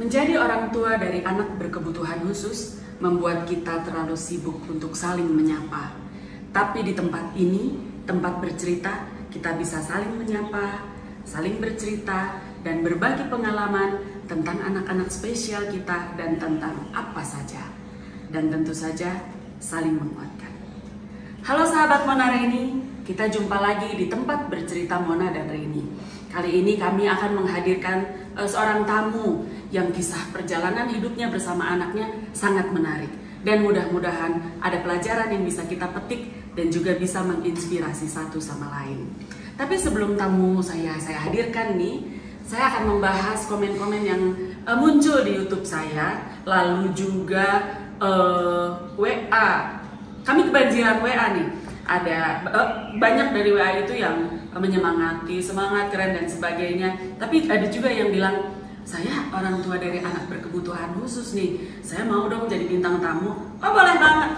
Menjadi orang tua dari anak berkebutuhan khusus membuat kita terlalu sibuk untuk saling menyapa. Tapi di tempat ini, tempat bercerita, kita bisa saling menyapa, saling bercerita, dan berbagi pengalaman tentang anak-anak spesial kita dan tentang apa saja. Dan tentu saja saling menguatkan. Halo sahabat Mona Reni, kita jumpa lagi di tempat bercerita Mona dan Reni. Kali ini kami akan menghadirkan seorang tamu yang kisah perjalanan hidupnya bersama anaknya sangat menarik. Dan mudah-mudahan ada pelajaran yang bisa kita petik dan juga bisa menginspirasi satu sama lain. Tapi sebelum tamu saya hadirkan nih, saya akan membahas komen-komen yang muncul di YouTube saya, lalu juga WA. Kami kebanjiran WA nih. Ada banyak dari WA itu yang menyemangati, semangat, keren dan sebagainya. Tapi ada juga yang bilang, saya orang tua dari anak berkebutuhan khusus nih, saya mau dong jadi bintang tamu. Oh boleh banget.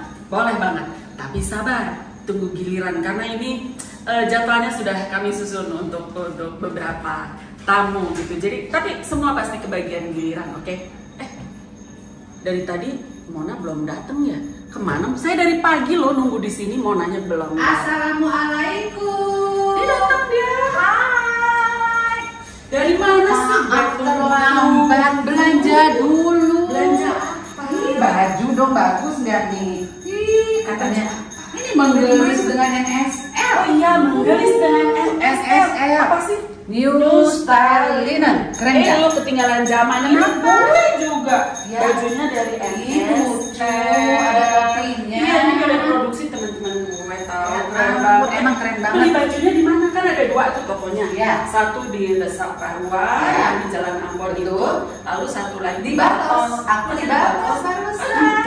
Tapi sabar, tunggu giliran karena ini jadwalnya sudah kami susun untuk beberapa tamu gitu. Jadi tapi semua pasti kebagian giliran, oke? Dari tadi Mona belum datang ya? Kemana? Saya dari pagi loh nunggu di sini, Monanya belum. Assalamualaikum. Dia datang dia. Hai. Dari mana sih? Terlambat, belanja dulu. Belanja apa? Ini baju dong bagus nggak nih? Katanya ini menggelis dengan NSL. Oh iya, menggelis dengan SSL. Apa sih? New Style Linen. Keren nggak? Lo ketinggalan zaman ini. Boleh juga. Ya. Bajunya dari lucu, ada topinya. Iya, ini ada produksi teman-teman gue tahu. Ya, Keren banget. emang keren banget. Beli bajunya di mana? Kan ada dua tuh tokonya. Ya. Satu di Lesap Parwa, Ya. di Jalan Ambon Betul. itu. Lalu satu lagi Di Batos. Aku di Batos barusan.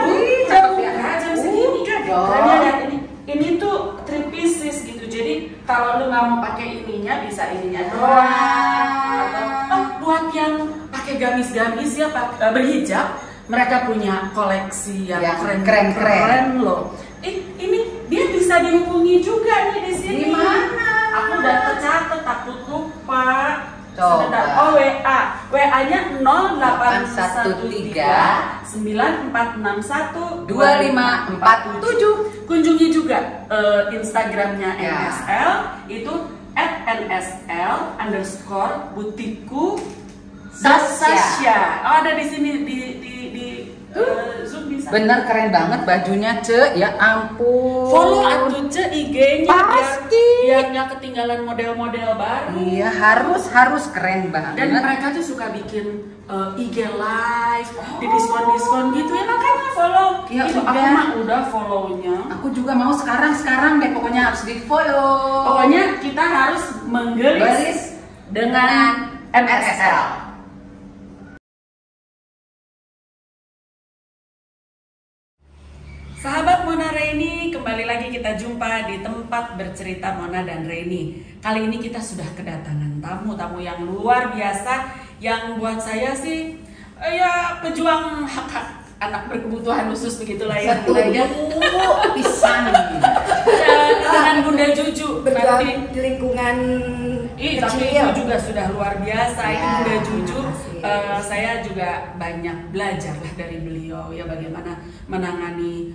Jauh jam segini. Jauh. Karena lihat ini. Ini tuh three pieces gitu. Jadi kalau lu nggak mau pakai ininya bisa ininya doang. Atau buat yang pakai gamis-gamis ya, berhijab, mereka punya koleksi yang keren loh. Ini dia bisa dihubungi juga nih di sini. Di mana? Aku udah tercatat, takut lupa. Coba. Sebentar. Oh WA-nya 0813 9461 2547. Kunjungi juga Instagramnya Ya. NSL itu @NSL_butiku Sasya. Oh, ada di sini di Zoom bisa. Bener keren banget bajunya, ya ampun. Follow atuh IG-nya Pasti. biar nggak ketinggalan model-model baru. Iya, harus keren banget. Dan mereka tuh suka bikin IG live, di diskon gitu ya, makanya follow. Ya, Itu aku udah. mah udah follow-nya. Aku juga mau sekarang deh, pokoknya harus di follow. Pokoknya kita harus menggelis Gelis dengan NSL. Sahabat Mona Reni, kembali lagi kita jumpa di tempat bercerita Mona dan Reni. Kali ini kita sudah kedatangan tamu yang luar biasa yang buat saya sih ya pejuang hak-hak anak berkebutuhan khusus begitulah ya. Pisang. Dengan Bunda Juju berjuang nanti. di lingkungan Tapi kecil. itu juga sudah luar biasa. Itu Ya, Bunda Juju. makasih. Saya juga banyak belajar lah dari beliau ya, bagaimana menangani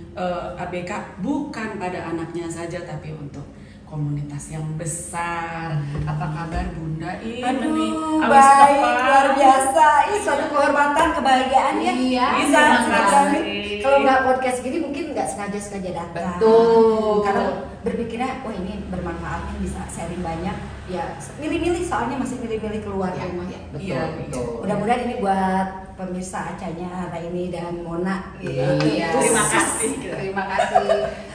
ABK bukan pada anaknya saja tapi untuk komunitas yang besar. Apa kabar Bunda? Aduh, Abis baik, apa? luar biasa. Ini suatu kehormatan, kebahagiaan ya. Iya, Bisa terima sekali. kasih. Kalau nggak podcast gini mungkin nggak sengaja datang. Betul. Karena berpikirnya, wah ini bermanfaat nih, bisa sharing banyak. Ya, milih-milih soalnya masih milih-milih keluar Ya, rumah. ya, betul, Iya, betul. Mudah-mudahan ini buat pemirsa acaranya Raini dan Mona. Iya. Terima kasih.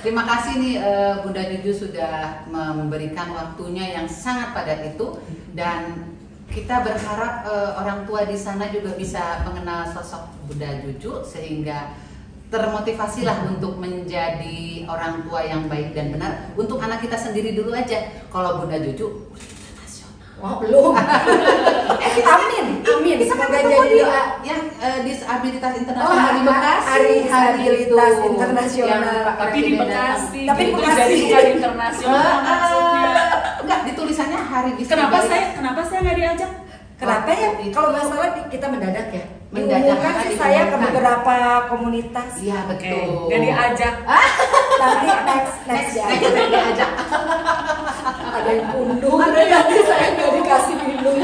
Terima kasih nih Bunda Juju sudah memberikan waktunya yang sangat padat itu, dan kita berharap orang tua di sana juga bisa mengenal sosok Bunda Juju sehingga termotivasilah untuk menjadi orang tua yang baik dan benar untuk anak kita sendiri dulu aja. Kalau Bunda Juju Wah, belum. Amin. bisa kan Semoga ketemu jadi di doa. yang disabilitas internasional di Bekasi. Hari disabilitas itu. internasional. Yang Pak Tapi di Presiden Bekasi. Tapi di gitu, Bekasi. jadi bukan internasional maksudnya. Enggak, ditulisannya hari Kenapa disabilitas. saya nggak diajak? Kenapa ya? Waktu itu- Kalau nggak salah kita mendadak ya. Mendadak, Diumumkan sih saya ke diumumkan. beberapa komunitas. Iya Oke, betul. nggak diajak. Nanti next ya. Next diajak. Ada yang unduh, ada yang saya nggak dikasih minum.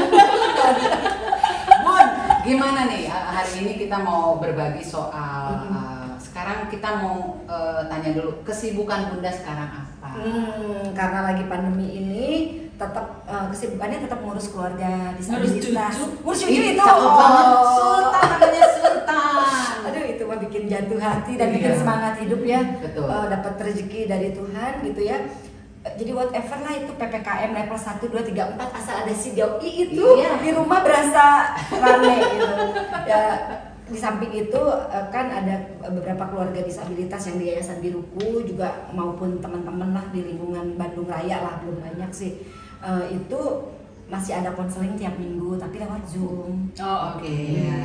Bun, gimana nih hari ini kita mau berbagi soal sekarang kita mau tanya dulu kesibukan Bunda sekarang apa? Karena lagi pandemi ini tetap kesibukannya tetap ngurus keluarga disabilitas. Ngurus cucu Ih, itu. cakep banget. Oh. Sultan namanya Sultan. Aduh itu mah bikin jatuh hati dan bikin Iya. semangat hidup ya. Betul. Dapat rezeki dari Tuhan gitu ya. Jadi whatever lah itu PPKM level 1, 2, 3, 4 asal ada si doi itu Iya. di rumah berasa rame gitu. Ya di samping itu kan ada beberapa keluarga disabilitas yang di Yayasan Biruku juga maupun teman-teman lah di lingkungan Bandung Raya lah, belum banyak sih. Itu masih ada konseling tiap minggu tapi lewat Zoom. Oh, oke. Iya.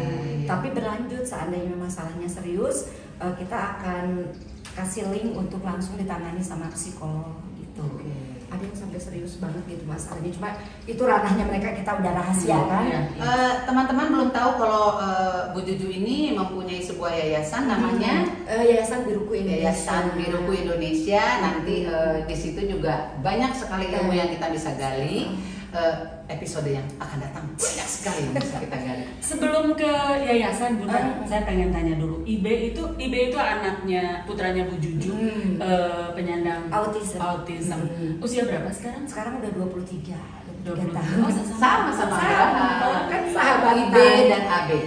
Tapi berlanjut seandainya masalahnya serius, kita akan kasih link untuk langsung ditangani sama psikolog gitu. Oke. Ada yang sampai serius banget gitu masalahnya, cuma itu ranahnya mereka, kita udah rahasia kan. Iya. Teman-teman belum tahu kalau Bu Juju ini mempunyai sebuah yayasan namanya Yayasan Biruku Indonesia. Yayasan Biruku Indonesia. Nanti di situ juga banyak sekali ilmu yang kita bisa gali. Episode yang akan datang banyak sekali yang bisa kita gali. Sebelum ke yayasan, Bunda, saya pengen tanya dulu. Ibe itu anaknya, putranya Bu Juju, penyandang Autism. Usia berapa sekarang? Sekarang udah 23 23 tahun. Oh, Sama-sama Abraham. Kan sahabat Ibe dan Abe.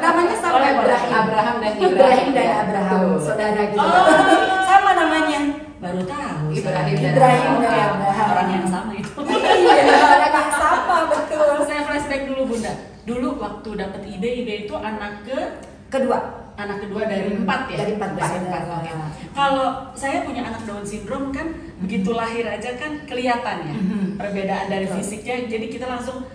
Namanya sama Boleh, boleh. Abraham dan Ibrahim dan Abraham, Betul. saudara gitu. Oh. Sama namanya. Baru tahu. Ibrahim saya. dan Ibrahim dan Oke, Abraham. orang yang sama itu. Iya, orang yang sama betul. Saya flashback dulu, Bunda. Dulu waktu dapet Ibe itu anak kedua dari 4 ya? Dari 4 Dari bersaudara. 4, oke. Kalau saya punya anak Down syndrome kan, begitu lahir aja kan kelihatan ya perbedaan dari fisiknya. Jadi kita langsung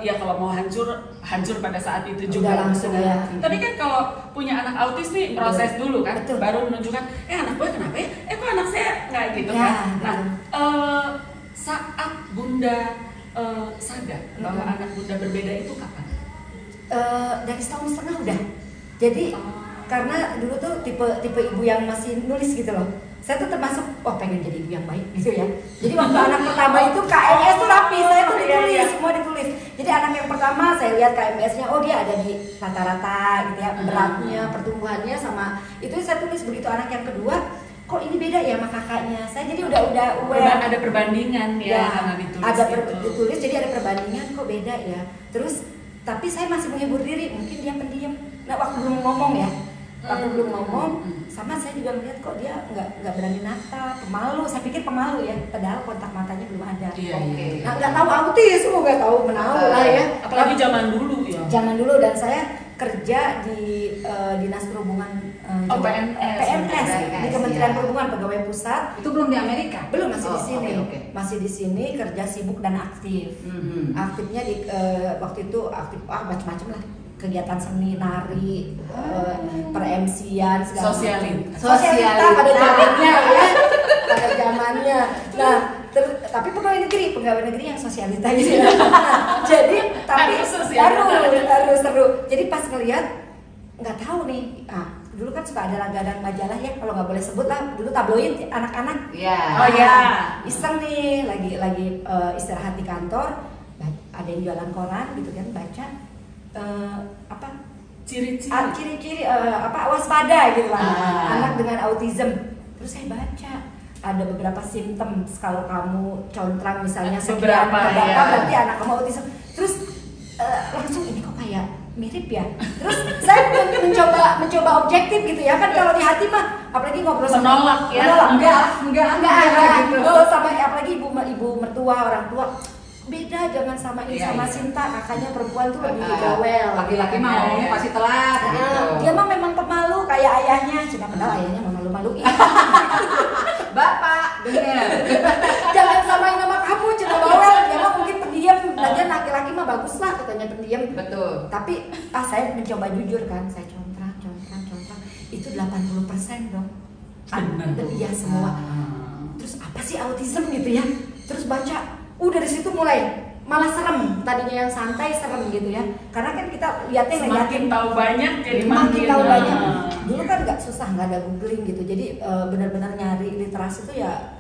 ya kalau mau hancur pada saat itu juga Udah langsung ya. Tapi kan kalau punya anak autis nih proses dulu kan, Betul. baru menunjukkan anak gue kenapa ya? Kok anak saya nggak gitu Ya, kan? Nah saat Bunda sadar bahwa anak Bunda berbeda itu kapan? Dari setahun setengah udah. Jadi karena dulu tuh tipe ibu yang masih nulis gitu loh. Saya tuh termasuk pengen jadi ibu yang baik gitu ya. Jadi waktu anak pertama itu KMS tuh rapi, saya tuh ditulis, semua ditulis. Jadi anak yang pertama saya lihat KMS-nya, dia ada di rata-rata gitu ya, beratnya, pertumbuhannya sama itu saya tulis. Begitu anak yang kedua, kok ini beda ya sama kakaknya. Saya jadi udah aware. Ada perbandingan ya, karena ditulis ada gitu. ditulis, jadi ada perbandingan kok beda ya. Terus tapi saya masih menghibur diri, mungkin dia pendiam. Nah waktu belum ngomong ya, sama saya juga melihat kok dia nggak berani natap, pemalu. Saya pikir pemalu ya, padahal kontak matanya belum ada. Iya, Oke. iya. Nah, nggak tahu autis, nggak tahu menahu lah ya. Apalagi zaman dulu ya. Zaman dulu, dan saya kerja di Dinas Perhubungan PNS di Kementerian ya. Perhubungan, pegawai pusat. Itu belum di Amerika? Belum, masih di sini. Oke. Masih di sini, kerja sibuk dan aktif. Aktifnya di waktu itu aktif macam-macam lah. Kegiatan seni, nari, per-MC-an, segala Sosialita. macam. Sosialita pada zamannya ya. Pada zamannya. Nah, tapi pegawai negeri yang sosialita gitu ya. Nah, jadi tapi Harus sosialita. harus seru. Jadi pas ngelihat nggak tahu nih. Dulu kan suka ada langganan majalah ya, kalau nggak boleh sebut lah, dulu tabloid anak-anak. Iya. Oh ya. Iseng nih, lagi istirahat di kantor, ada yang jualan koran gitu kan, baca ciri-ciri waspada gitu lah, anak dengan autism. Terus saya baca ada beberapa simptom, kalau kamu contrang misalnya sekian Beberapa, ya. berarti anak kamu autism. Terus langsung ini kok kayak mirip ya. Terus saya mencoba objektif gitu ya, kan kalau di hati mah apalagi ngobrol sama Menolak ya. enggak gitu. sama apalagi ibu mertua, orang tua, beda, jangan samain sama Sinta, kakaknya perempuan tuh lebih bawel. Laki-laki mah ngomong pasti telat gitu. Dia mah memang pemalu kayak ayahnya, cuma padahal ayahnya mah malu-maluin. Bapak, bener. Jangan samain sama kamu, cuma bawel. Dia mah mungkin pendiam, lagian laki-laki mah bagus lah katanya pendiam. Betul. Tapi saya mencoba jujur kan, saya contrang. Itu 80% dong. Benar. Iya semua. Terus apa sih autism gitu ya? Terus baca, dari situ mulai malah serem, tadinya yang santai serem gitu ya, karena kan kita lihatnya semakin tahu banyak jadi makin tahu banyak. Nah. Dulu kan nggak susah, nggak ada googling gitu, jadi benar-benar nyari literasi itu ya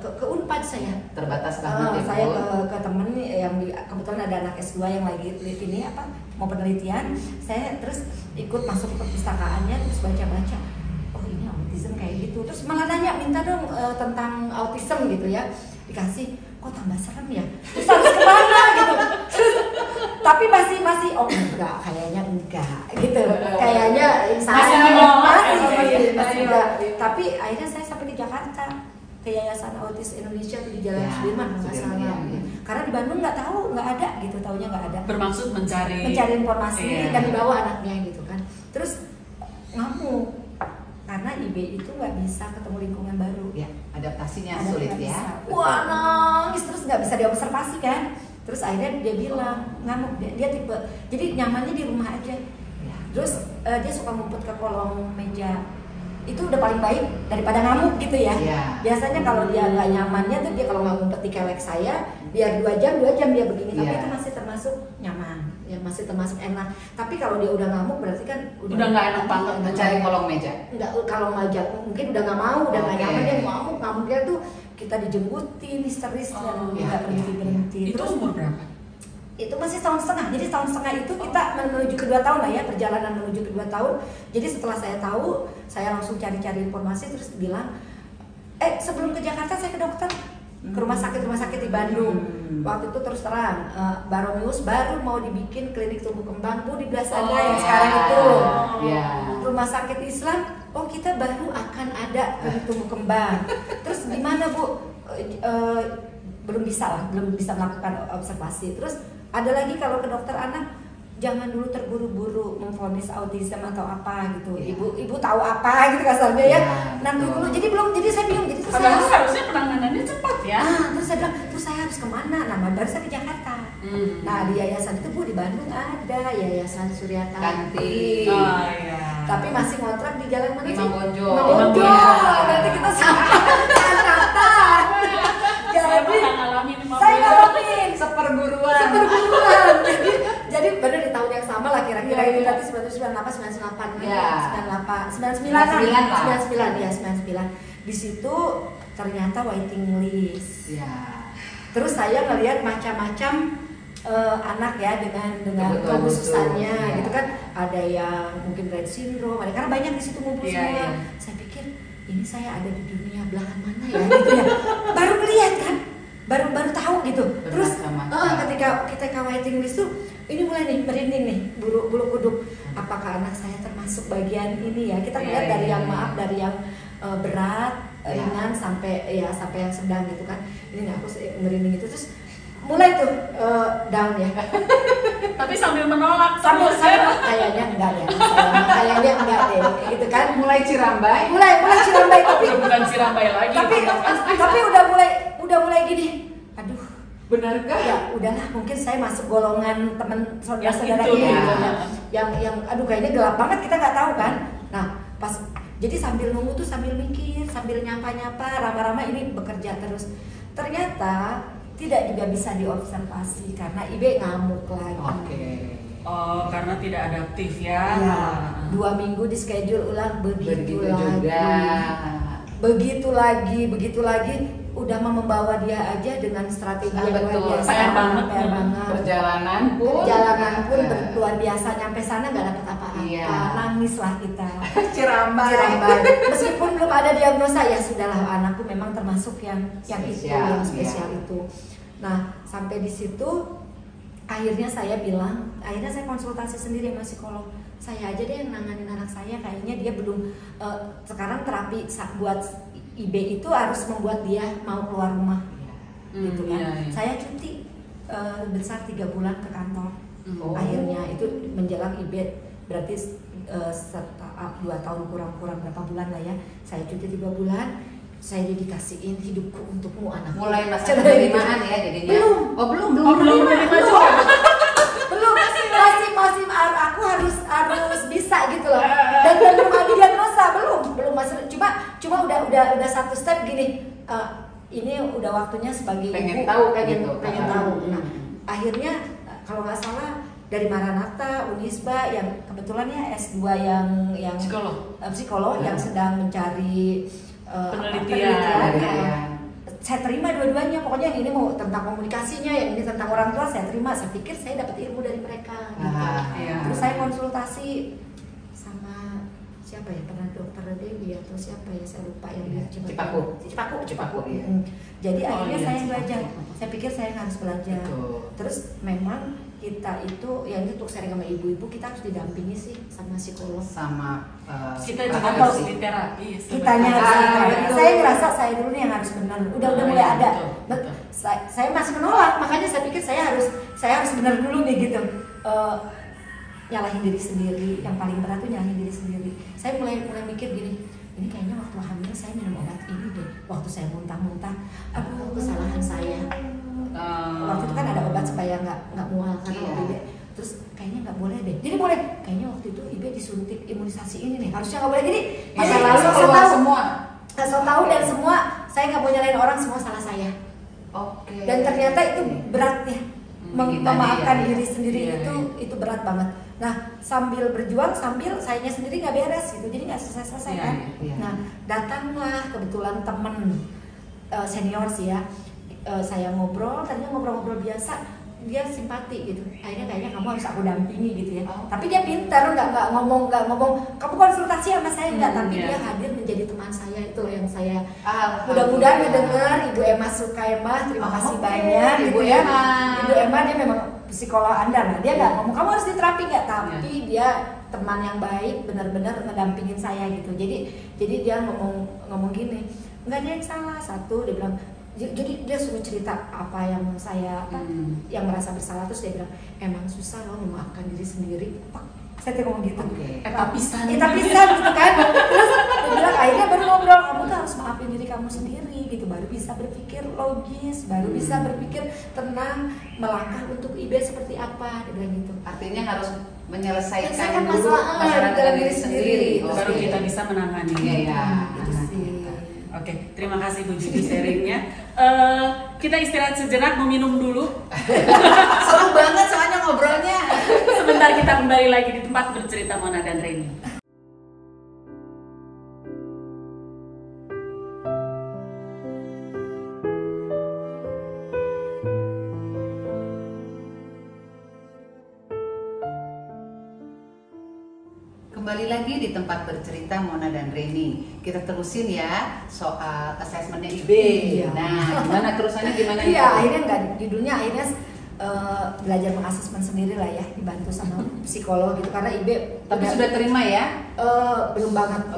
ke Unpad saya terbatas banget ya, saya ke temen yang kebetulan ada anak S2 yang lagi ini apa mau penelitian, saya terus ikut masuk ke perpustakaannya terus baca-baca, oh ini autism kayak gitu, terus malah nanya minta dong tentang autism gitu ya, dikasih, kok tambah serem ya, terus harus kemana gitu, terus tapi masih oh enggak, kayaknya enggak gitu, kayaknya masih enggak, tapi akhirnya saya sampai di Jakarta ke Yayasan Autis Indonesia di Jalan Sudirman nggak salah ya. Karena di Bandung nggak tahu, nggak ada gitu, taunya nggak ada. Bermaksud mencari informasi dan dibawa anaknya gitu kan. Terus ngamuk karena IB itu nggak bisa ketemu lingkungan baru. Ya, adaptasinya sulit ya. Wah nangis terus nggak bisa diobservasi kan. Terus akhirnya dia bilang ngamuk, dia tipe jadi nyamannya di rumah aja. Terus dia suka ngumpet ke kolong meja. Itu udah paling baik daripada ngamuk gitu ya. Biasanya kalau dia nggak nyamannya tuh dia kalau nggak ngumpet di kelek saya, biar 2 jam dia begini, tapi itu masih termasuk nyaman, ya masih termasuk enak. Tapi kalau dia udah ngamuk berarti kan udah nggak enak banget mencari kolong meja. Enggak, kalau meja mungkin udah nggak mau, udah nggak nyaman, dia ngamuk dia tuh kita dijemputin histeris dan nggak berhenti. Itu umur berapa? Itu masih tahun setengah, jadi tahun setengah itu kita menuju ke 2 tahun lah ya, perjalanan menuju ke 2 tahun. Jadi setelah saya tahu, saya langsung cari-cari informasi terus bilang, sebelum ke Jakarta saya ke dokter, ke rumah sakit di Bandung. Waktu itu terus terang, Baromeus baru mau dibikin klinik tumbuh kembang Bu di Blasada yang sekarang itu. Rumah sakit Islam, kita baru akan ada klinik tumbuh kembang. Terus gimana Bu? Belum bisa melakukan observasi. Terus ada lagi kalau ke dokter anak, jangan dulu terburu-buru memvonis autism atau apa gitu. Ibu tahu apa gitu kasarnya ya. Nanti dulu. Jadi saya bingung. Jadi saya harusnya penanganannya cepat ya. Terus saya bilang, terus saya harus kemana? Nah, baru saya ke Jakarta. Nah, di yayasan itu Bu di Bandung ada Yayasan Surya Tanti. Tapi masih ngontrak di jalan mana sih? Imam Bonjol. Nanti kita Jakarta. Saya ngalamin seperguruan. Jadi benar di tahun yang sama lah kira-kira itu berarti 98 99 di situ ternyata waiting list. Terus saya ngelihat macam-macam anak ya dengan kekhususannya gitu kan, ada yang mungkin Rett syndrome, ada karena banyak di situ ngumpul semua. Saya pikir ini saya ada di dunia belahan mana ya gitu ya. Baru melihat kan, baru tahu gitu. Terus ketika waiting list tuh ini mulai nih merinding nih bulu kuduk. Apakah anak saya termasuk bagian ini ya? Kita lihat dari yang dari yang berat, ringan sampai yang sedang gitu kan. Ini aku merinding itu terus mulai tuh down ya. Tapi sambil menolak sambil kayaknya enggak ya. Kayaknya enggak deh gitu kan. Mulai cirambai tapi bukan cirambai lagi. Tapi udah mulai gini. Aduh, benarkah? Ya udahlah, mungkin saya masuk golongan teman saudara-saudara ini yang aduh kayaknya gelap banget, kita nggak tahu kan. Nah, pas jadi sambil nunggu tuh sambil mikir, sambil nyapa-nyapa, rama-rama ini bekerja terus. Ternyata tidak juga bisa diobservasi karena IB ngamuk lagi. Oh, karena tidak adaptif ya. 2 minggu di schedule ulang begitu lagi. Udah membawa dia aja dengan strategi yang luar biasa. PR banget. Perjalanan pun luar biasa, nyampe sana nggak dapat apa-apa. Nangis lah kita. Cirambai. Meskipun belum ada diagnosa, ya sudahlah, anakku memang termasuk yang spesial itu. Nah, sampai di situ akhirnya saya konsultasi sendiri sama psikolog. Saya aja deh yang nanganin anak saya, kayaknya dia belum sekarang terapi buat IB itu harus membuat dia mau keluar rumah gitu kan. Saya cuti besar 3 bulan ke kantor. Akhirnya itu menjelang IB berarti 2 tahun kurang berapa bulan lah ya. Saya cuti 3 bulan, saya dedikasiin hidupku untukmu anak. Mulai masa penerimaan ya jadinya. Belum menerima juga. Belum masih aku harus bisa gitu loh. Dan belum ada diagnosa, belum masih cuma udah satu step gini. Ini udah waktunya sebagai pengen ibu tahu. Nah, akhirnya kalau nggak salah dari Maranatha, Unisba yang kebetulan ya S2 yang psikolog yang sedang mencari penelitian. Saya terima dua-duanya, pokoknya yang ini mau tentang komunikasinya, yang ini tentang orang tua saya terima. Saya pikir saya dapat ilmu dari mereka gitu. Terus saya konsultasi sama siapa ya, pernah dokter Dewi atau siapa ya, saya lupa yang di Cipaku. Jadi akhirnya saya belajar. Saya pikir saya harus belajar. Terus memang kita itu yang untuk sharing sama ibu-ibu, kita harus didampingi sih sama psikolog, sama kita juga harus di terapi. Kitanya harus terapi. Saya ngerasa saya dulu nih yang harus benar. Udah mulai ada. Betul. Saya masih menolak, makanya saya pikir saya harus benar dulu nih gitu. Nyalahin diri sendiri, yang paling berat tuh nyalahin diri sendiri. Saya mulai mikir gini, ini kayaknya waktu hamil saya minum obat ini deh, waktu saya muntah-muntah, aduh kesalahan saya. Waktu itu kan ada obat supaya nggak mual karena IB, terus kayaknya nggak boleh deh. Jadi boleh, kayaknya waktu itu IB disuntik imunisasi ini nih, harusnya nggak boleh. Jadi masa lalu keluar semua. So tahu dan semua, saya nggak mau nyalain orang, semua salah saya. Dan ternyata itu berat ya. Memaafkan diri sendiri itu berat banget. Nah, sambil berjuang, sambil sayanya sendiri nggak beres gitu, jadi nggak selesai kan. Nah, datanglah kebetulan temen senior sih ya, saya ngobrol, tadinya ngobrol-ngobrol biasa, dia simpati gitu. Akhirnya kayaknya kamu harus aku dampingi gitu ya. Tapi dia pintar, nggak ngomong kamu konsultasi sama saya nggak, tapi dia hadir menjadi teman saya. Itu yang saya mudah-mudahan ngedengar Ibu Emma Sukaimah, terima kasih banyak Ibu Emma. Ibu Emma dia memang psikolog andal, dia nggak ngomong kamu harus diterapi nggak, tapi dia teman yang baik, benar-benar ngedampingin saya gitu. Jadi dia ngomong gini, nggak ada yang salah. Satu, dia bilang, jadi dia suruh cerita apa yang saya yang merasa bersalah, terus dia bilang emang susah loh memaafkan diri sendiri. Saya ngomong gitu, tapisan gitu kan. Terus dia bilang akhirnya baru ngobrol, kamu tuh harus maafin diri kamu sendiri gitu, baru bisa berpikir logis, baru bisa berpikir tenang, melangkah untuk IB seperti apa. Dia bilang gitu. Artinya harus menyelesaikan masalah dalam diri sendiri, baru kita bisa menangani. Itu sih. Oke, terima kasih Bu Judy sharingnya. Kita istirahat sejenak, mau minum dulu. Seru banget soalnya ngobrolnya. Sebentar kita kembali lagi di tempat bercerita Mona dan Reni. Kembali lagi di tempat bercerita Mona dan Reni. Kita terusin ya soal asesmennya IB. Nah, gimana terusannya gimana? Iya, akhirnya enggak, judulnya akhirnya belajar mengasesmen sendiri lah ya, dibantu sama psikolog gitu, karena IB tapi sudah terima ya? Belum banget.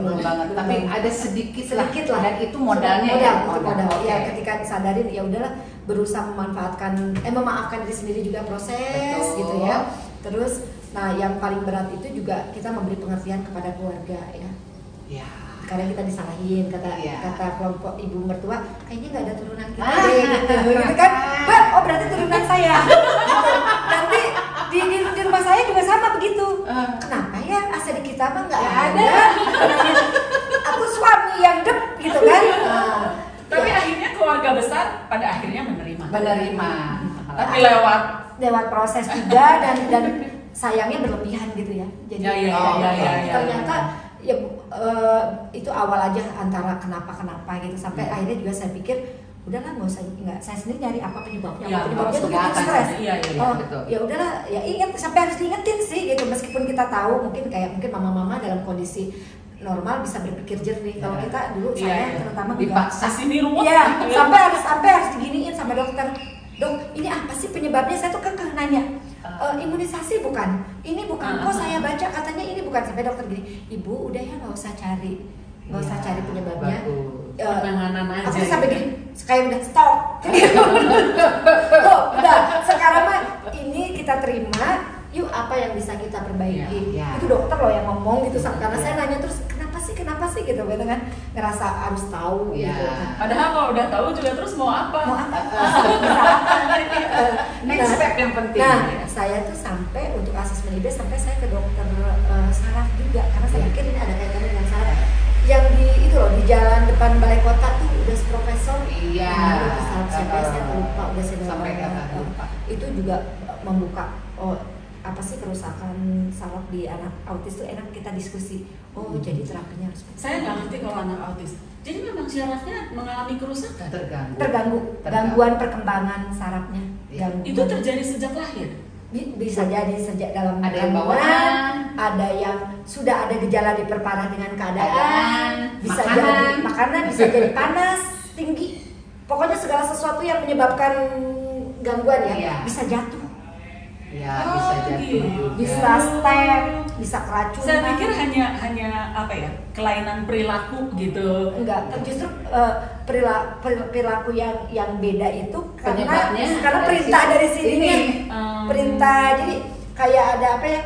Tapi ada sedikit lah. Dan itu modalnya modal. Ya, ketika disadarin ya udahlah, berusaha memaafkan diri sendiri juga proses. Betul. Gitu ya. Terus nah yang paling berat itu juga kita memberi pengertian kepada keluarga ya. Kadang kita disalahin, kata kelompok ibu mertua, kayaknya nggak ada turunan kita gitu kan. Berarti turunan saya. Nanti di rumah saya juga sama begitu. Kenapa ya AC di kita mah nggak ada? Aku suami yang gitu kan. Tapi akhirnya keluarga besar pada akhirnya menerima. Tapi lewat proses juga dan sayangnya berlebihan gitu ya. Jadi ternyata ya itu awal aja antara kenapa gitu, sampai akhirnya juga saya pikir udahlah nggak saya sendiri nyari apa penyebabnya tuh bikin stres. Ya udahlah, ya ingat, sampai harus diingetin sih gitu, meskipun kita tahu mungkin mama-mama dalam kondisi normal bisa berpikir jernih. Kalau kita dulu saya terutama dipaksa di rumah. Sampai harus diginiin sama dokter. Dok, ini apa sih penyebabnya? Saya tuh kekeh nanya. Imunisasi bukan? Ini bukan. Kok saya baca katanya ini bukan. Sampai dokter gini, Ibu udah ya nggak usah cari penyebabnya. Penanganan aja. Aku sampai gini, kayak udah stop. Udah. Sekarang mah ini kita terima. Yuk apa yang bisa kita perbaiki? Itu dokter loh yang ngomong gitu. Karena saya nanya terus kenapa sih gitu kan, ngerasa harus tahu gitu. Padahal kalau udah tahu juga terus mau apa? Next step yang penting. Nah, saya tuh sampai untuk asesmen IB sampai saya ke dokter saraf juga, karena saya pikir ini ada kaitannya dengan saraf. Yang di itu loh, di jalan depan balai kota tuh udah profesor. Saraf siapa saya lupa, udah saya Sampai lupa. Itu juga membuka apa sih kerusakan saraf di anak autis itu enak kita diskusi. Jadi terapinya harus. Saya nggak ngerti kalau anak autis. Jadi memang syarafnya mengalami kerusakan. Terganggu. Gangguan perkembangan sarafnya. Itu terjadi sejak lahir. Bisa jadi sejak dalam ada yang kandungan, bawaan, ada yang sudah ada gejala diperparah dengan keadaan, bisa makanan. jadi makanan, bisa jadi panas tinggi. Pokoknya segala sesuatu yang menyebabkan gangguan ya, bisa jatuh. Ya, bisa jatuh gitu. juga. Bisa step, bisa keracunan. Saya pikir hanya apa ya, kelainan perilaku gitu. Enggak, justru perilaku yang beda itu karena perintah dari sini. Perintah, jadi kayak ada apa ya?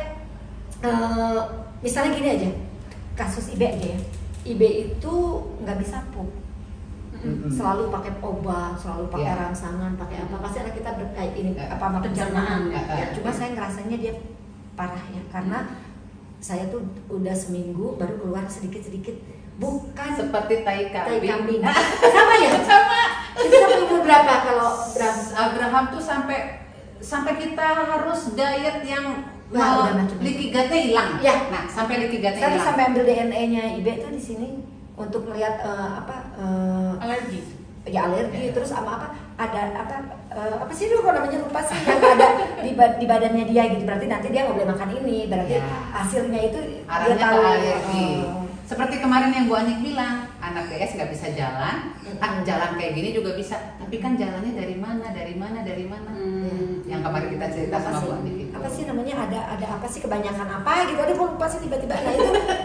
Misalnya gini aja, kasus IB aja ya. IB itu nggak bisa pup. Selalu pakai obat, selalu pakai rangsangan, pakai apa, pasti anak kita kayak ini apa pencernaan. Cuma saya ngerasanya dia parah ya, karena saya tuh udah seminggu baru keluar sedikit-sedikit, bukan seperti tai kambing. Sama ya? Sama. Itu sampai umur berapa kalau Abraham tuh sampai kita harus diet yang leaky gut-nya hilang. Ya. Nah, sampai leaky gut-nya hilang. hilang. Sampai ambil DNA-nya IB tuh di sini untuk melihat alergi. Ya alergi, terus sama apa? Ada apa sih dulu kalau namanya lupa sih yang ada di badannya dia gitu. Berarti nanti dia nggak boleh makan ini. Berarti hasilnya itu arahnya dia tahu. ke alergi. Seperti kemarin yang Bu Anik bilang, anak DS nggak bisa jalan, jalan kayak gini juga bisa. Tapi kan jalannya dari mana? Yang kemarin kita cerita sama Bu Anik itu. Apa sih namanya, ada apa sih, kebanyakan apa gitu, ada kok lupa sih tiba-tiba. Nah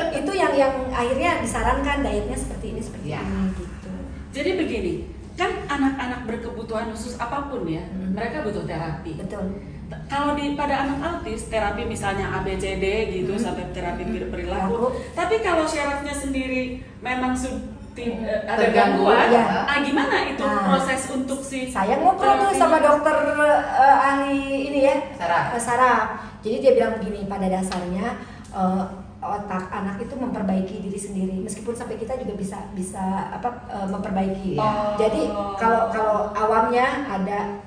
itu yang akhirnya disarankan dietnya seperti ini gitu. Jadi begini, kan anak-anak berkebutuhan khusus apapun ya, mereka butuh terapi. Betul. Kalau pada anak autis, terapi misalnya ABCD gitu, sampai terapi perilaku. Tapi kalau syarafnya sendiri memang ada gangguan, gimana itu proses untuk Saya ngobrol tuh sama dokter ahli ini ya, saraf. Jadi dia bilang begini, pada dasarnya otak anak itu memperbaiki diri sendiri, meskipun sampai kita juga bisa memperbaiki. Jadi kalau awamnya ada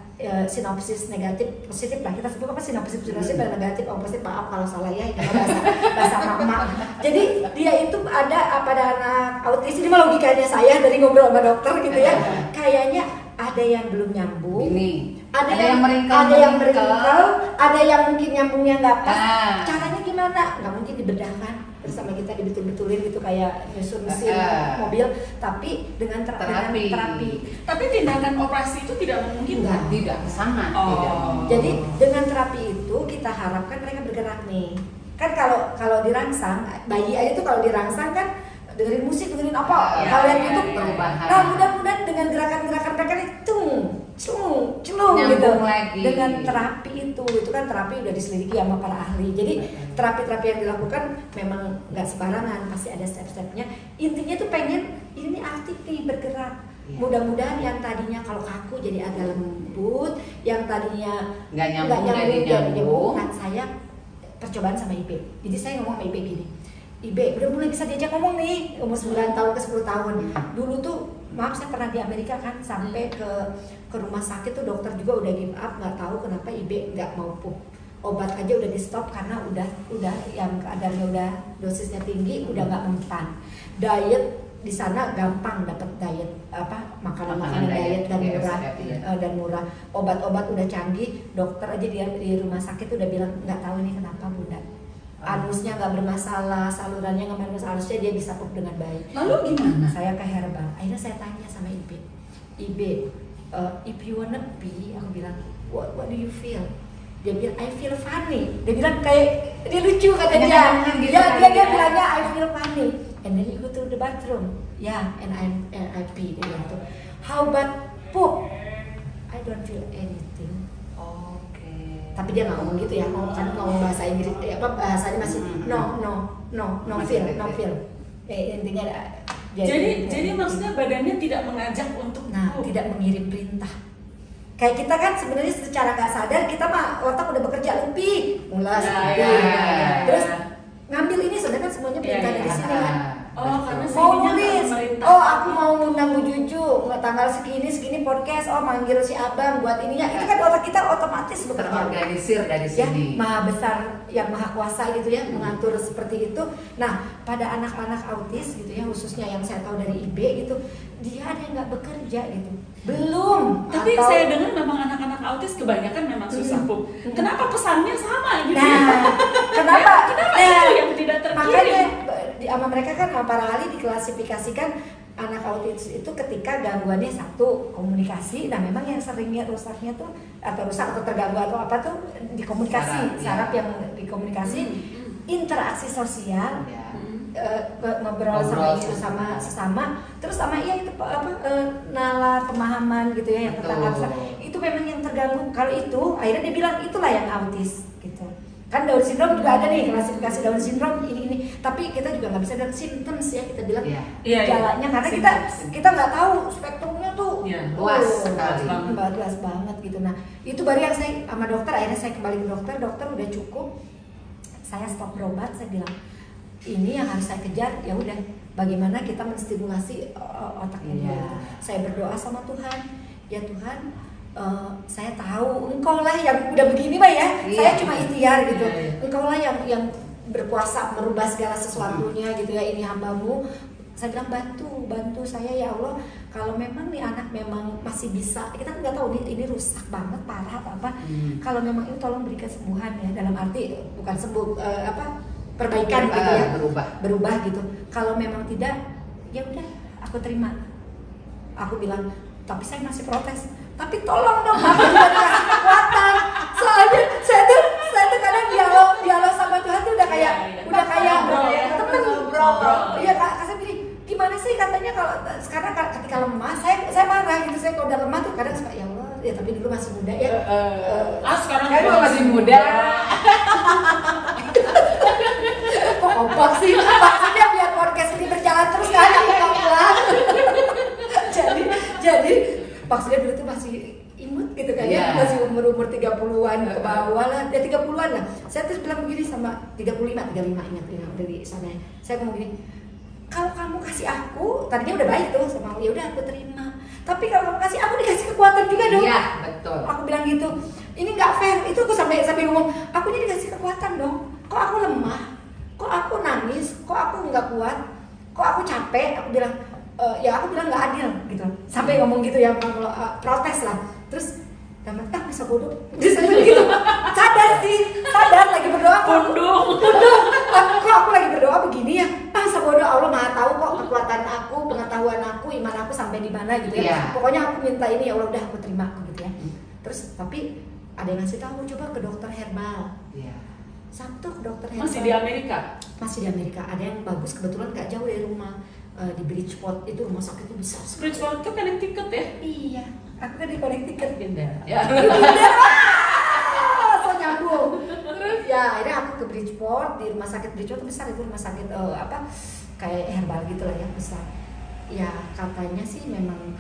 sinopsis negatif positif lah, kita sebut apa, sinopsis positif dan negatif positif, maaf kalau salah ya, itu bahasa mama. Jadi dia itu ada pada anak autis ini, logikanya saya dari ngobrol sama dokter gitu ya, kayaknya ada yang belum nyambung, ada yang meringkel, ada yang mungkin nyambungnya nggak pas. Caranya gimana? Nggak mungkin dibedahkan bersama kita, dibetul-betulin gitu kayak nyusun mesin mobil, tapi dengan terapi. Tapi tindakan operasi itu tidak memungkinkan. Tidak, sangat tidak. Jadi dengan terapi itu kita harapkan mereka bergerak nih. Kan kalau dirangsang, bayi aja tuh kalau dirangsang kan dengerin musik, dengerin apa, kalian itu perubahan. Nah mudah-mudahan dengan gerakan-gerakan mereka itu celung gitu. Lagi. Dengan terapi itu kan terapi udah diselidiki sama para ahli. Jadi terapi-terapi yang dilakukan memang nggak sembarangan, pasti ada step-stepnya. Intinya tuh pengen ini aktif nih, bergerak. Mudah-mudahan yang tadinya kalau kaku jadi agak lembut, yang tadinya nggak nyambung jadi nyambung. Nah, saya percobaan sama IB. Jadi saya ngomong sama IB gini, IB udah mulai bisa diajak ngomong nih, umur 9 tahun ke 10 tahun. Dulu tuh maaf, saya pernah di Amerika kan, sampai ke rumah sakit tuh dokter juga udah give up, nggak tahu kenapa IB nggak mau pup. Obat aja udah di stop karena udah yang kadarnya udah dosisnya tinggi, udah nggak mempan. Diet di sana gampang dapat diet, makanan diet dan murah. Obat-obat udah canggih, dokter aja di rumah sakit udah bilang nggak tahu ini kenapa Bunda. Anusnya nggak bermasalah, salurannya nggak bermasalah, harusnya dia bisa pup dengan baik. Lalu gimana? Saya ke herbal. Akhirnya saya tanya sama IB, if you wanna be, aku bilang, what do you feel? Dia bilang, I feel funny. Dia bilang kayak dia lucu kata dia. Dia bilangnya I feel funny. And then you go to the bathroom. And I pee. Dia bilang tuh. How about poop? I don't feel anything. Tapi dia nggak ngomong gitu ya, ngomong bahasa Inggris, bahasanya masih no feel. Intinya jadi maksudnya badannya tidak mengajak untuk tidak mengirim perintah. Kayak kita kan sebenarnya secara nggak sadar kita mah otak udah bekerja lebih, mulas, terus ngambil ini, sedangkan semuanya perintah dari sini kan. Karena mau nulis, aku mau ngundang Bu Juju tanggal segini podcast, oh manggil si abang buat ininya, itu kan otak kita otomatis bekerja. Terorganisir dari Ya, sini. maha besar yang maha kuasa gitu ya, mengatur seperti itu. Nah, pada anak-anak autis gitu ya, khususnya yang saya tahu dari IB gitu, dia ada yang nggak bekerja gitu, belum. Tapi atau- saya dengar memang anak-anak autis kebanyakan memang susah, Bu. Kenapa pesannya sama gitu? Nah, kenapa? Kenapa Nah, itu yang tidak terkirim? makanya sama mereka kan sama para ahli diklasifikasikan anak autis itu ketika gangguannya satu komunikasi. Nah, memang yang seringnya rusaknya tuh atau rusak atau terganggu atau apa tuh di komunikasi, saraf yang di komunikasi, interaksi sosial, Ya. ngobrol sama itu sama sesama, terus sama itu nalar pemahaman gitu ya yang tentang Betul. abstrak itu memang yang terganggu. Kalau itu akhirnya dia bilang itulah yang autis gitu. Kan Down syndrome juga ada nih klasifikasi Down syndrome ini, tapi kita juga nggak bisa lihat symptoms ya, kita bilang Iya. Iya, iya. gejalanya karena kita nggak tahu spektrumnya tuh Iya, luas oh, sekali. luas banget gitu. Nah itu baru yang saya sama dokter, akhirnya saya kembali ke dokter udah cukup, saya stop berobat, saya bilang ini yang harus saya kejar, ya udah bagaimana kita menstimulasi otaknya dia. Iya. Saya berdoa sama Tuhan, ya Tuhan, saya tahu Engkau lah yang udah begini Mbak ya. Iya. Saya cuma ikhtiar gitu. Iya, iya. Engkau lah yang berkuasa merubah segala sesuatunya gitu ya, ini hambamu. Saya bilang bantu saya ya Allah, kalau memang nih anak memang masih bisa, kita nggak tahu ini rusak banget parah apa. Kalau memang itu tolong beri kesembuhan ya, dalam arti bukan sembuh perbaikan gitu ya, berubah gitu. Kalau memang tidak, ya udah aku terima. Aku bilang, tapi saya masih protes. Tapi tolong dong, aku juga dikasih kekuatan. Soalnya saya tuh kadang dialog sama Tuhan tuh udah kayak temen ngobrol. Iya kak, saya bilang gimana sih katanya kalau sekarang ketika lemah, saya marah gitu. Saya kalau udah lemah tuh kadang suka ya Allah, ya tapi dulu masih muda ya. Sekarang Kan gua masih muda. Kok kompak sih? Maksudnya biar podcast ini berjalan terus kan pelan. Jadi maksudnya dulu tuh masih imut gitu kan ya, Iya. masih umur 30-an ke bawah lah, ya 30-an lah. Saya terus bilang begini sama 35 ingat dari sana. Saya ngomong gini, kalau kamu kasih aku, tadinya udah baik tuh sama aku, ya udah aku terima. Tapi kalau kamu kasih aku dikasih kekuatan juga dong. Iya, betul. Aku bilang gitu, ini nggak fair. Itu aku sampai ngomong, aku jadi dikasih kekuatan dong. Kok aku lemah? Kok aku nangis? Kok aku nggak kuat? Kok aku capek? Aku bilang, ya aku bilang nggak adil gitu. Sampai ngomong gitu ya, protes lah. Terus masa bodoh. Terus saya gitu, sadar lagi berdoa. Pundung. Kok aku lagi berdoa begini ya? Masa bodoh, Allah Maha tahu kok kekuatan aku, pengetahuan aku, iman aku sampai di mana gitu ya. Iya. Pokoknya aku minta ini ya Allah, udah aku terima aku gitu ya. Terus tapi ada yang ngasih tahu coba ke dokter herbal. Iya. Sabtu ke dokter herbal. Masih di Amerika. Masih di Amerika. Ada yang bagus, kebetulan nggak jauh dari rumah. Di Bridgeport itu rumah sakitnya besar sekali. Bridgeport itu kan yang tiket ya? Iya, aku kan di Connecticut. Pindah. Ya. So nyambung. Ya, akhirnya aku ke Bridgeport, di rumah sakit Bridgeport besar, itu rumah sakit kayak herbal gitu lah ya, besar. Ya katanya sih memang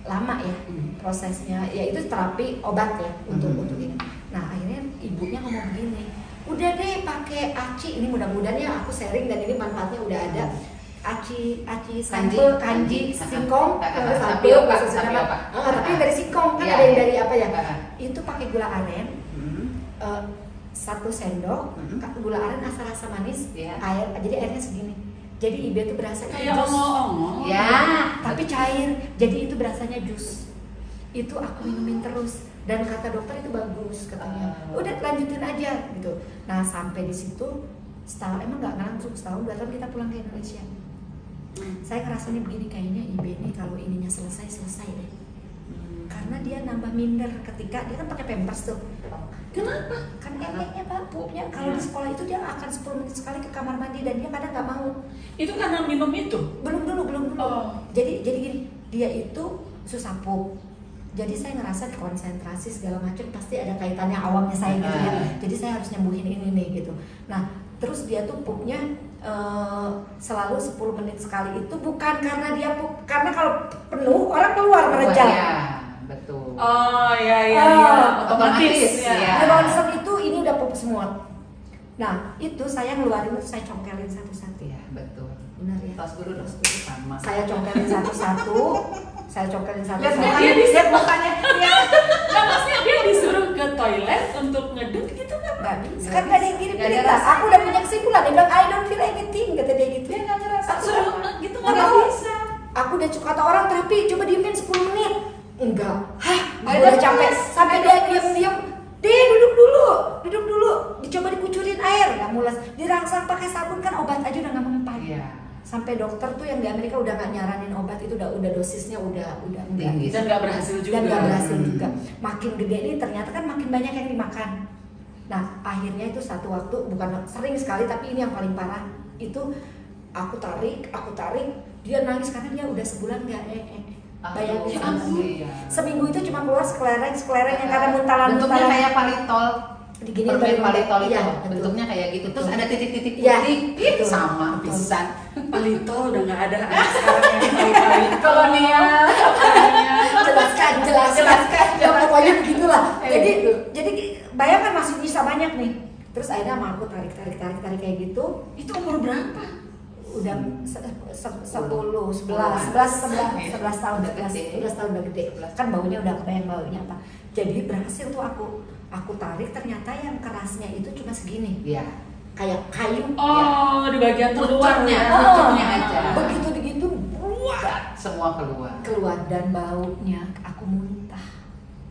lama ya prosesnya. Ya itu terapi obat ya untuk ini. Nah akhirnya ibunya ngomong begini, udah deh pakai aci. Ini mudah-mudahan ya aku sharing dan ini manfaatnya udah ada. Aci sampo, kanji, singkong, Tapioka. tapi dari singkong kan Iya. ada yang dari apa ya? Iya. Itu pakai gula aren, 1 sendok, gula aren rasa manis, Iya. air, jadi airnya segini. Jadi ibe itu berasanya Kayak jus, ongo-ongo. Ya. tapi cair. Jadi itu berasanya jus. Itu aku minumin terus dan kata dokter itu bagus katanya. Udah lanjutin aja gitu. Nah sampai di situ setahun, emang nggak langsung setahun 2 tahun kita pulang ke Indonesia. Saya ngerasanya begini, kayaknya IB ini kalau ininya selesai deh. Karena dia nambah minder ketika dia kan pakai pampers tuh. Kenapa? Kan enaknya Pak, pupnya kalau di sekolah itu dia akan 10 menit sekali ke kamar mandi dan dia kadang nggak mau. Itu karena minum itu? Belum dulu. Oh. Jadi gini, dia itu susah pup. Jadi saya ngerasa konsentrasi segala macam pasti ada kaitannya awamnya saya gitu ya. Jadi saya harus nyembuhin ini nih gitu. Nah, terus dia tuh pupnya selalu 10 menit sekali. Itu bukan karena dia pup, karena kalau penuh orang keluar merejal. Iya, betul. Oh iya. Otomatis. Iya. Di ronsen itu ini udah pup semua. Nah itu saya ngeluarin itu saya congkelin satu-satu. Iya, betul. Benar ya. Tos dulu dong. Sama. Saya congkelin satu-satu. Saya congkelin Lihat satu-satu. mukanya, lihat mukanya. Iya. Nah, maksudnya dia disuruh ke toilet untuk ngedut gitu nggak? Nggak bisa, kan nggak ada yang kirim Nggak ada berita. rasa. Aku udah punya kesimpulan. Dia bilang I don't feel anything, kata dia gitu. Dia nggak ngerasa Suruh gitu nggak Nggak bisa. Aku udah kata orang terapi, coba diemin 10 menit. Enggak. Hah, Nggak aku ada udah capek. puas. Sampai dia diam-diam. Dia duduk dulu. Dicoba dikucurin air, nggak mules. Dirangsang pakai sabun kan obat aja udah nggak mempan. Iya. Sampai dokter tuh yang di Amerika udah nggak nyaranin obat itu udah dosisnya udah enggak. Tinggi. Dan nggak berhasil juga. Dan nggak berhasil juga. Makin gede ini ternyata kan makin banyak yang dimakan. Nah akhirnya itu satu waktu, bukan sering sekali tapi ini yang paling parah itu aku tarik, dia nangis karena dia udah sebulan nggak bayangin sama iya. seminggu itu cuma keluar sekelereng yang karena muntalan Bentuknya kayak palitol. Digini Permen baru- palitol itu. iya, betul. Bentuknya kayak gitu. Terus Betul. ada titik-titik Iya, putih. Ih, betul. sama Betul. pisan. Palito udah nggak ada anak sekarang yang tahu palito. Kolonial. jelaskan. Ya, pokoknya begitulah. Kayak Jadi gitu. jadi bayangkan masih bisa banyak nih. Terus akhirnya sama aku tarik kayak gitu. Itu umur berapa? Udah 10, 11 tahun, Udah gede. 11 tahun udah gede. Kan baunya udah kebayang baunya apa. Jadi berhasil tuh aku tarik, ternyata yang kerasnya itu cuma segini. Iya. Kayak kayu. Oh, di bagian Pucuknya, luarnya. pucuknya aja. Begitu Semua keluar. dan baunya aku muntah.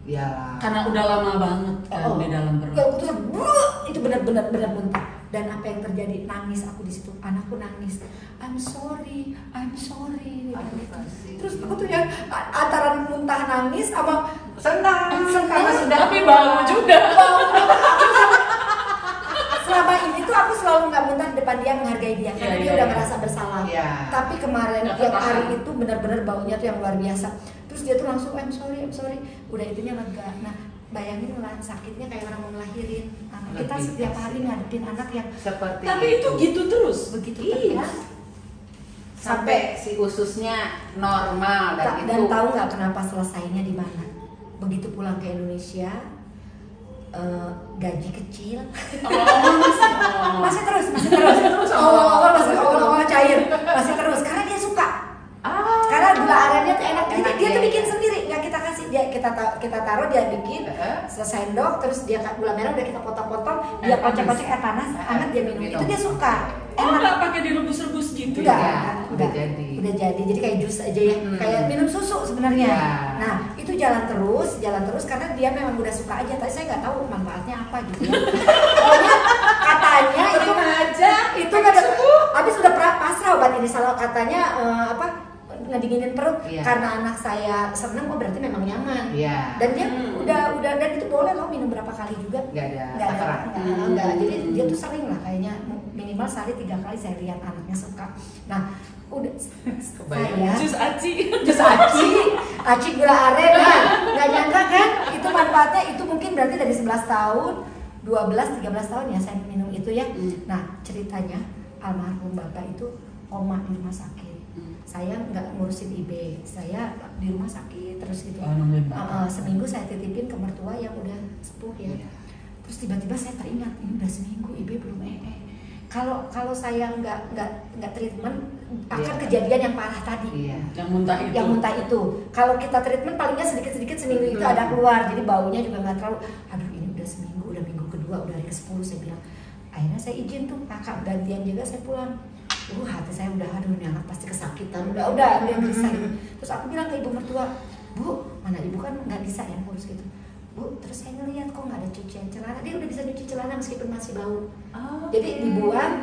Ya. Karena udah lama banget kan di dalam perut. Ya, aku tuh itu benar-benar muntah. Dan apa yang terjadi? Nangis aku di situ. Anakku nangis. I'm sorry. Dia bilang gitu. kasih. Terus aku tuh yang antara muntah nangis sama Senang karena sudah Tapi bau juga. selama ini tuh aku selalu nggak muntah di depan dia, menghargai dia karena Iya, dia iya, udah iya. merasa bersalah. Iya. Tapi kemarin Nggak tiap ketahan. hari itu benar-benar baunya tuh yang luar biasa. Terus dia tuh langsung I'm sorry. Udah itunya lega. Nah bayangin lah sakitnya kayak orang mau ngelahirin. Anak kita Lebih setiap pasti. hari ngadepin anak yang seperti Tapi itu gitu terus. begitu Iya. terus. sampai si ususnya normal dan Dan itu tahu nggak kenapa selesainya di mana? Begitu pulang ke Indonesia, gaji kecil, masih terus, awal cair, masih terus, karena dia suka, karena gula arennya tuh enak, Enak, dia tuh iya, bikin iya. sendiri, nggak kita kasih, kita taruh, dia bikin, selesai sendok, terus dia gula merah udah kita potong-potong, dia kocek-kocek air panas, hangat dia minum, itu dia suka. Oh, nggak pakai direbus-rebus gitu Enggak, ya? udah jadi. Udah jadi kayak jus aja ya, kayak minum susu sebenarnya. Ya. Nah itu jalan terus karena dia memang udah suka aja. Tapi saya nggak tahu manfaatnya apa gitu ya. Pokoknya katanya itu aja. itu nggak ada. Habis udah pasrah obat ini salah katanya ngedinginin perut Iya. karena anak saya seneng, oh berarti memang nyaman. Iya. Dan dia udah dan itu boleh loh minum berapa kali juga. Nggak ada Nggak ada, takaran. nggak. Jadi dia tuh sering lah kayaknya minimal sehari 3 kali saya lihat anaknya suka. Nah udah saya Jus aci. aci gula aren kan nggak nyangka kan itu manfaatnya itu mungkin berarti dari 11 tahun 12-13 tahun ya saya minum itu ya. Nah ceritanya almarhum bapak itu koma di rumah sakit. Saya nggak ngurusin IB, saya di rumah sakit terus gitu. Oh, nungguin bapak. Seminggu saya titipin ke mertua yang udah sepuh ya. Iya. Terus tiba-tiba saya teringat ini udah seminggu IB belum Kalau saya nggak treatment akan Iya. kejadian yang parah tadi. Iya. Yang muntah itu. Yang muntah itu. Kalau kita treatment palingnya sedikit-sedikit seminggu itu ada keluar, jadi baunya juga nggak terlalu. Aduh ini udah seminggu, udah minggu kedua, udah hari ke-10 saya bilang. Akhirnya saya izin tuh kakak gantian juga saya pulang. Hati saya udah aduh ini anak pasti kesakitan, udah dia bisa gitu. Terus aku bilang ke ibu mertua, Bu, mana ibu kan nggak bisa ya ngurus gitu. Bu, terus saya ngeliat kok nggak ada cucian celana, dia udah bisa cuci celana meskipun masih bau. Jadi dibuang,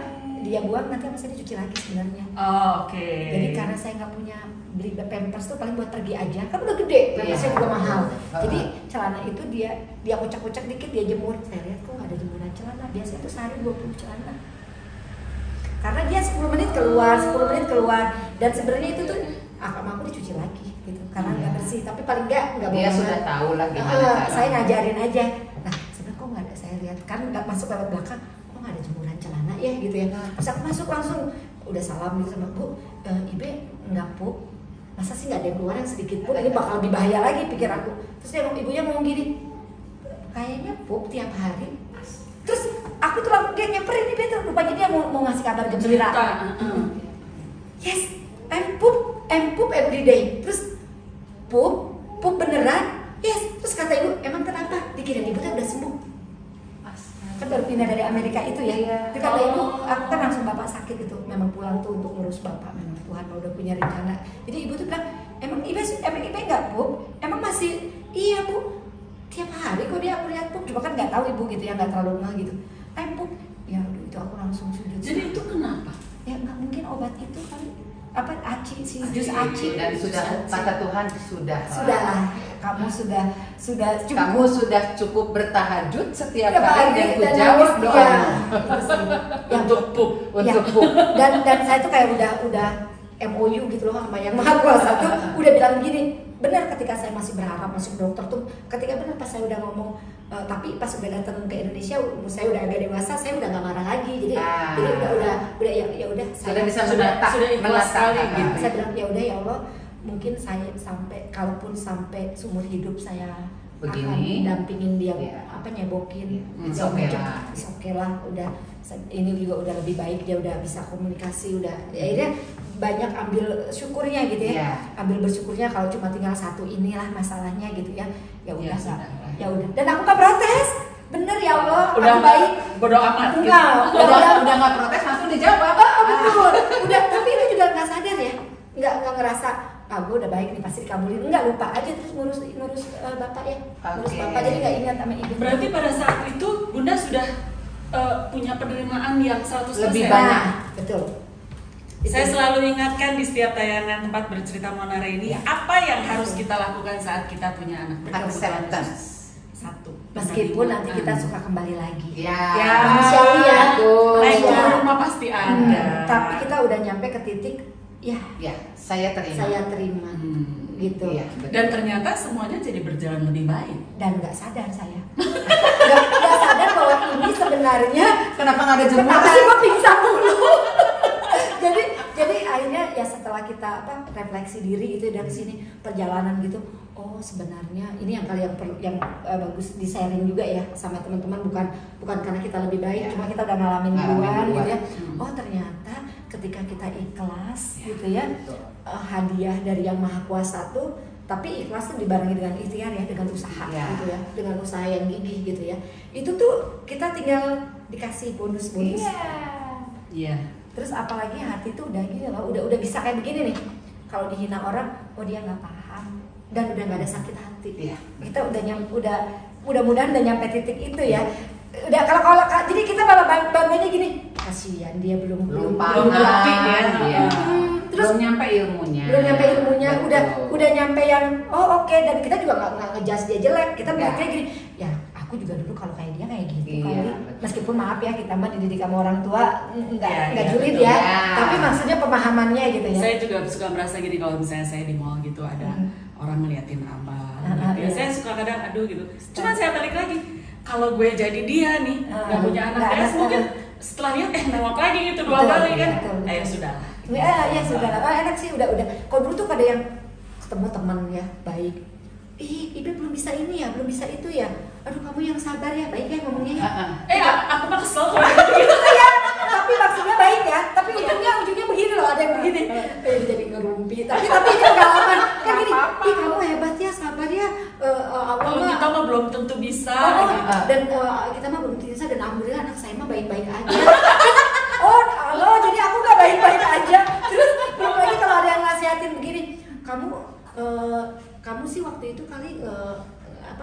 dia buang nanti sama saya dicuci lagi sebenarnya. Oh, oke. Jadi karena saya nggak punya beli pampers tuh paling buat pergi aja, kan udah gede, pampersnya juga mahal. Jadi celana itu dia kocak-kocak dikit dia jemur. Saya lihat kok nggak ada jemuran celana, biasanya tuh sehari 20 celana. Karena dia 10 menit keluar dan sebenarnya itu tuh sama aku dicuci lagi gitu karena nggak bersih, tapi paling nggak Dia sudah tahu lah gimana caranya. saya ngajarin aja. Nah sebenarnya kok nggak ada, saya lihat kan nggak masuk lewat belakang, kok nggak ada jemuran celana ya gitu ya. Terus aku masuk langsung udah salam gitu sama Bu, Ibe nggak pup, masa sih nggak ada yang keluar yang sedikit pun, ini bakal lebih bahaya lagi pikir aku. Terus ibunya ngomong gini, kayaknya pup tiap hari. Terus aku tuh dia nyamperin ibu itu, rupanya dia mau ngasih kabar gembira. Yes, I'm poop every day. Terus poop beneran? Yes. Terus kata ibu, emang kenapa? Dikira ibu tuh udah sembuh. Kan baru pindah dari Amerika itu ya. Itu kata ibu, aku kan langsung bapak sakit itu. Memang pulang tuh untuk ngurus bapak. Memang Tuhan udah punya rencana. Jadi ibu tuh bilang, emang ibu nggak pup? Emang masih? Iya bu. Tiap hari kok dia aku lihat pup. Cuma kan nggak tahu ibu gitu ya, nggak terlalu ngeh gitu. Pup. Ya udah itu aku langsung sujud. Jadi itu kenapa? Ya nggak mungkin obat itu kali. Apa aci sih, jus aci. Dan sudah kata Tuhan Sudahlah, kamu sudah cukup. Kamu sudah cukup bertahajud setiap Tiap hari dan dan jawab nangis, doa. ya, itu sih. Ya, Untuk pup. Untuk ya. pup. Dan saya tuh kayak udah MOU gitu loh sama yang Maha Kuasa tuh udah bilang gini. Benar ketika saya masih berharap masuk dokter tuh, ketika benar pas saya udah ngomong, tapi pas udah datang ke Indonesia, umur saya udah agak dewasa, saya udah nggak marah lagi, jadi udah ya udah Sudah saya bisa sudah ikhlas sekali gitu. saya bilang ya udah ya Allah, mungkin saya sampai kalaupun sampai seumur hidup saya akan begini, dampingin dia ya. nyebokin, It's okay lah. It's okay lah, udah ini juga udah lebih baik, dia udah bisa komunikasi, udah akhirnya banyak ambil syukurnya gitu ya, ambil bersyukurnya kalau cuma tinggal satu inilah masalahnya gitu ya, ya udah ya udah, dan aku nggak protes, bener ya Allah, udah aku baik, bodoh amat. udah nggak protes langsung dijawab. betul, udah, tapi itu juga nggak sadar ya, nggak ngerasa gue udah baik nih pasti dikabulin, nggak, lupa aja terus ngurus bapak ya, ngurus bapak, jadi nggak ingat sama ibu. Berarti pada saat itu Bunda sudah punya penerimaan yang 100% Lebih banyak. Betul. Saya selalu ingatkan di setiap tayangan tempat bercerita Monare ini, apa yang harus kita lakukan saat kita punya anak berkebutuhan khusus? Satu, Meskipun nanti kita suka kembali lagi. Ya. Manusiawi ya. Naik Iya. turun rumah pasti ada. Tapi kita udah nyampe ke titik, ya Saya terima. gitu. Iya, Dan ternyata semuanya jadi berjalan lebih baik. Dan nggak sadar saya. Nggak sadar bahwa ini sebenarnya Kenapa nggak ada kenapa jemuran? sih gue pingsan dulu. jadi akhirnya ya setelah kita refleksi diri itu dari sini perjalanan gitu, oh sebenarnya ini yang bagus di sharing juga ya sama teman-teman, bukan karena kita lebih baik, cuma kita udah ngalamin duluan gitu ya. Oh ternyata ketika kita ikhlas gitu ya, hadiah dari Yang Maha Kuasa tuh, tapi ikhlas tuh dibarengi dengan ikhtiar ya, dengan usaha gitu ya, dengan usaha yang gigih gitu ya. Itu tuh kita tinggal dikasih bonus-bonus. Iya. Terus apalagi hati tuh udah gini loh, udah bisa kayak begini nih. Kalau dihina orang, oh dia nggak paham dan udah nggak ada sakit hati. Kita mudah-mudahan udah nyampe titik itu ya. Udah kalau jadi kita malah bangganya gini, kasihan dia belum ngerti ya. Terus belum nyampe ilmunya. Udah nyampe yang oke, dan kita juga nggak ngejudge dia jelek. Kita mikirnya gini, ya aku juga dulu kalau kayak dia kayak gitu kali. Meskipun maaf ya, kita mah dididik sama orang tua nggak julid ya. Tapi maksudnya pemahamannya gitu ya. Saya juga suka merasa gini, kalau misalnya saya di mall gitu ada orang ngeliatin abang gitu ya. Saya suka kadang aduh gitu. Cuma saya balik lagi, kalau gue jadi dia nih, nggak punya anak DS, mungkin setelah lihat nengok lagi gitu dua kali kan. Ayo sudahlah. Ya sudah lah, enak sih udah. Kalau dulu tuh ada yang ketemu teman ya baik, Ibe belum bisa ini ya, belum bisa itu ya. Aduh kamu yang sabar ya, baik ya ngomongnya ya. Aku mah kesel kalau gitu ya. Tapi maksudnya baik ya. Tapi ujungnya begini loh, ada yang begini. Jadi ngerumpi. Tapi ini pengalaman kan gini. Kamu hebat ya, sabar ya. Kalau kita mah belum tentu bisa. Dan kita mah belum tentu bisa, dan alhamdulillah anak saya mah baik-baik aja. Halo, jadi aku nggak baik-baik aja. Terus belum lagi kalau ada yang nasihatin begini, kamu sih waktu itu kali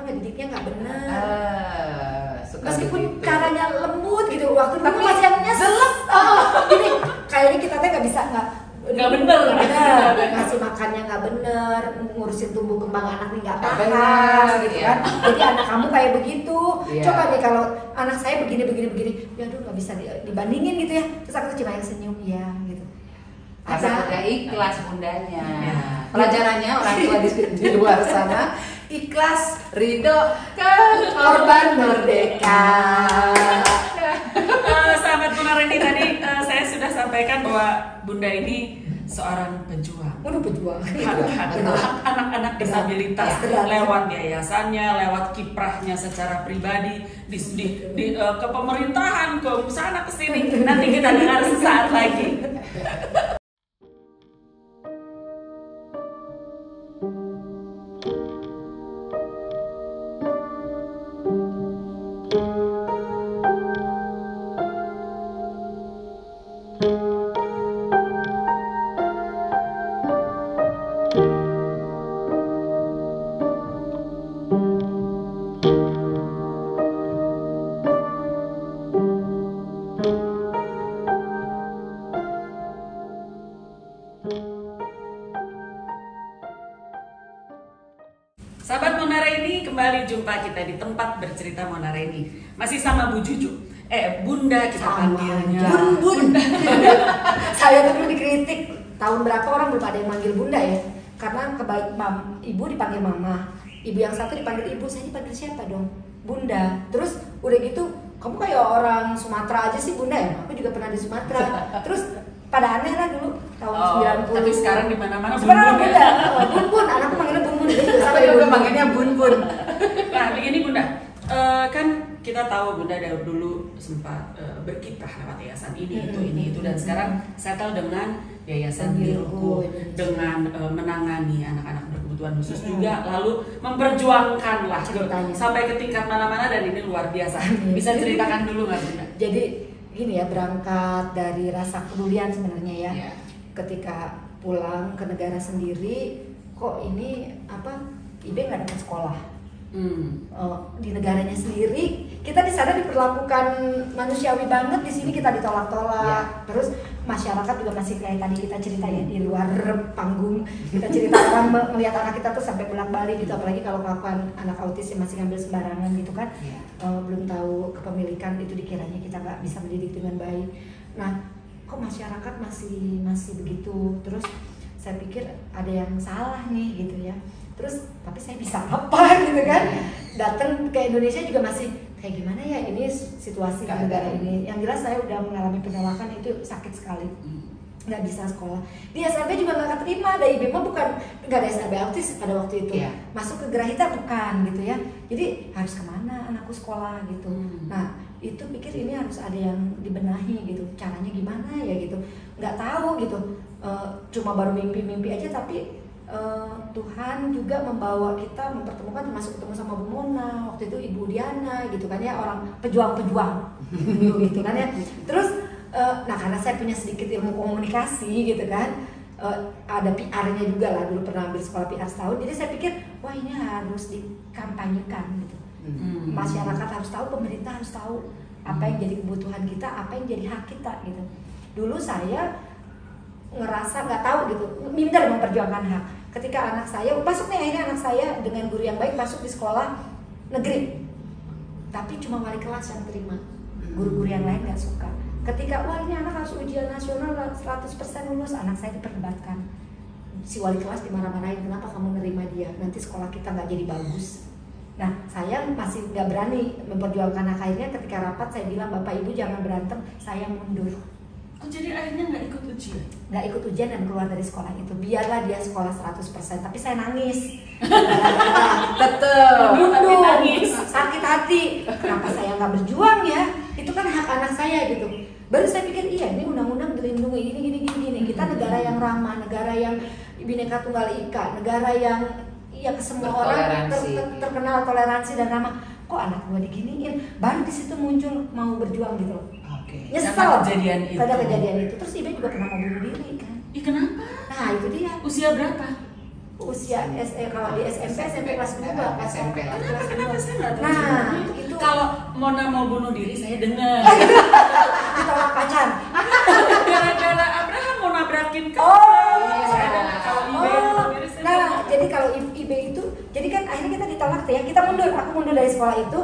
ngedidiknya nggak benar. Meskipun caranya lembut gitu, waktu dulu masih yang nyesel. Gini, kayaknya kita tuh nggak bisa nggak bener ngasih makannya nggak bener, ngurusin tumbuh kembang anak nih nggak paham gitu kan. Jadi anak kamu kayak begitu. Coba nih kalau anak saya begini, ya aduh nggak bisa dibandingin gitu ya. Terus aku cuma yang senyum ya gitu. Karena udah ikhlas bundanya. Pelajarannya orang tua di luar sana, ikhlas, ridho, korban merdeka. Sahabat Monare ini tadi saya sudah sampaikan bahwa Bunda ini seorang pejuang. Waduh, pejuang. Hak anak-anak disabilitas lewat yayasannya, lewat kiprahnya secara pribadi ke pemerintahan, ke sana ke sini. Nanti kita dengar sesaat lagi. Sahabat Monareni, kembali jumpa kita di tempat bercerita Monareni. Masih sama Bu Juju. Bunda kita panggilnya. Bun. Saya dulu dikritik tahun berapa orang belum ada yang manggil Bunda ya. Karena ibu dipanggil mama, ibu yang satu dipanggil ibu, saya dipanggil siapa dong? Bunda. Terus udah gitu, kamu kayak orang Sumatera aja sih Bunda ya? Aku juga pernah di Sumatera. Terus pada aneh lah dulu tahun 90. Tapi sekarang di mana-mana sekarang Bun. Bunda. Bun, anakku manggilnya Bun. Sampai juga manggilnya Bun. Nah, begini Bunda. Kan kita tahu Bunda dari dulu sempat berkiprah lewat yayasan ini itu dan sekarang settle dengan Yayasan Dirgo dengan menangani anak-anak berkebutuhan khusus juga, lalu memperjuangkan lah sampai ke tingkat mana-mana dan ini luar biasa. Bisa ceritakan dulu nggak Bunda? Jadi gini ya, berangkat dari rasa kepedulian sebenarnya ya. Ketika pulang ke negara sendiri, kok ini Ibe nggak dapat sekolah. Di negaranya sendiri kita di sana diperlakukan manusiawi banget, di sini kita ditolak-tolak. Terus masyarakat juga masih kayak tadi kita cerita ya, di luar panggung kita cerita orang melihat anak kita tuh sampai bolak-balik gitu, apalagi kalau kelakuan anak autis yang masih ngambil sembarangan gitu kan. Belum tahu kepemilikan, itu dikiranya kita nggak bisa mendidik dengan baik. Nah, kok masyarakat masih begitu. Terus saya pikir ada yang salah nih gitu ya. Terus tapi saya bisa apa gitu kan, datang ke Indonesia juga masih kayak gimana ya ini situasi di negara ini. Yang jelas saya udah mengalami penolakan, itu sakit sekali, nggak bisa sekolah. Di SLB juga nggak keterima, ada IB mah bukan, nggak ada SLB autis pada waktu itu. Masuk ke Gerahita bukan gitu ya, jadi harus kemana anakku sekolah gitu. Nah itu pikir ini harus ada yang dibenahi gitu, caranya gimana ya gitu, nggak tahu gitu. Cuma baru mimpi-mimpi aja, tapi Tuhan juga membawa kita mempertemukan, termasuk ketemu sama Bu Mona waktu itu, Ibu Diana gitu kan ya, orang pejuang-pejuang gitu kan ya. Terus nah karena saya punya sedikit ilmu komunikasi gitu kan, ada PR-nya juga lah, dulu pernah ambil sekolah PR setahun, jadi saya pikir wah ini harus dikampanyekan gitu. Masyarakat harus tahu, pemerintah harus tahu apa yang jadi kebutuhan kita, apa yang jadi hak kita gitu. Dulu saya ngerasa nggak tahu gitu, minder memperjuangkan hak. Ketika anak saya masuk nih, akhirnya anak saya dengan guru yang baik masuk di sekolah negeri, tapi cuma wali kelas yang terima, guru-guru yang lain nggak suka. Ketika wah ini anak harus ujian nasional 100% lulus, anak saya diperdebatkan, si wali kelas dimarah-marahin, kenapa kamu nerima dia, nanti sekolah kita nggak jadi bagus. Nah saya masih nggak berani memperjuangkan hak. Akhirnya ketika rapat saya bilang, Bapak Ibu jangan berantem, saya mundur. Jadi akhirnya nggak ikut ujian? Nggak ikut ujian dan keluar dari sekolah itu. Biarlah dia sekolah 100%, tapi saya nangis. Betul. Nangis, sakit hati. Kenapa saya nggak berjuang ya? Itu kan hak anak saya gitu. Baru saya pikir iya, ini undang-undang dilindungi gini. Kita negara yang ramah, negara yang Bhinneka Tunggal Ika, negara yang ya semua orang terkenal toleransi dan ramah. Kok anak gua diginiin? Baru di situ muncul mau berjuang gitu loh. Nyesel pada kejadian itu. Terus Ibe juga pernah mau bunuh diri kan. Kenapa? Nah itu dia. Usia berapa? Usia kalau di SMP kelas 2. Kenapa saya nggak tahu? Nah itu kalau Mona mau bunuh diri saya dengar. Ditolak pacar. Gara-gara Abraham mau nabrakin kan. Saya dengar kalau Ibe bunuh diri saya. Nah jadi kalau Ibe itu, jadi kan akhirnya kita ditolak tuh ya. Kita mundur, aku mundur dari sekolah itu.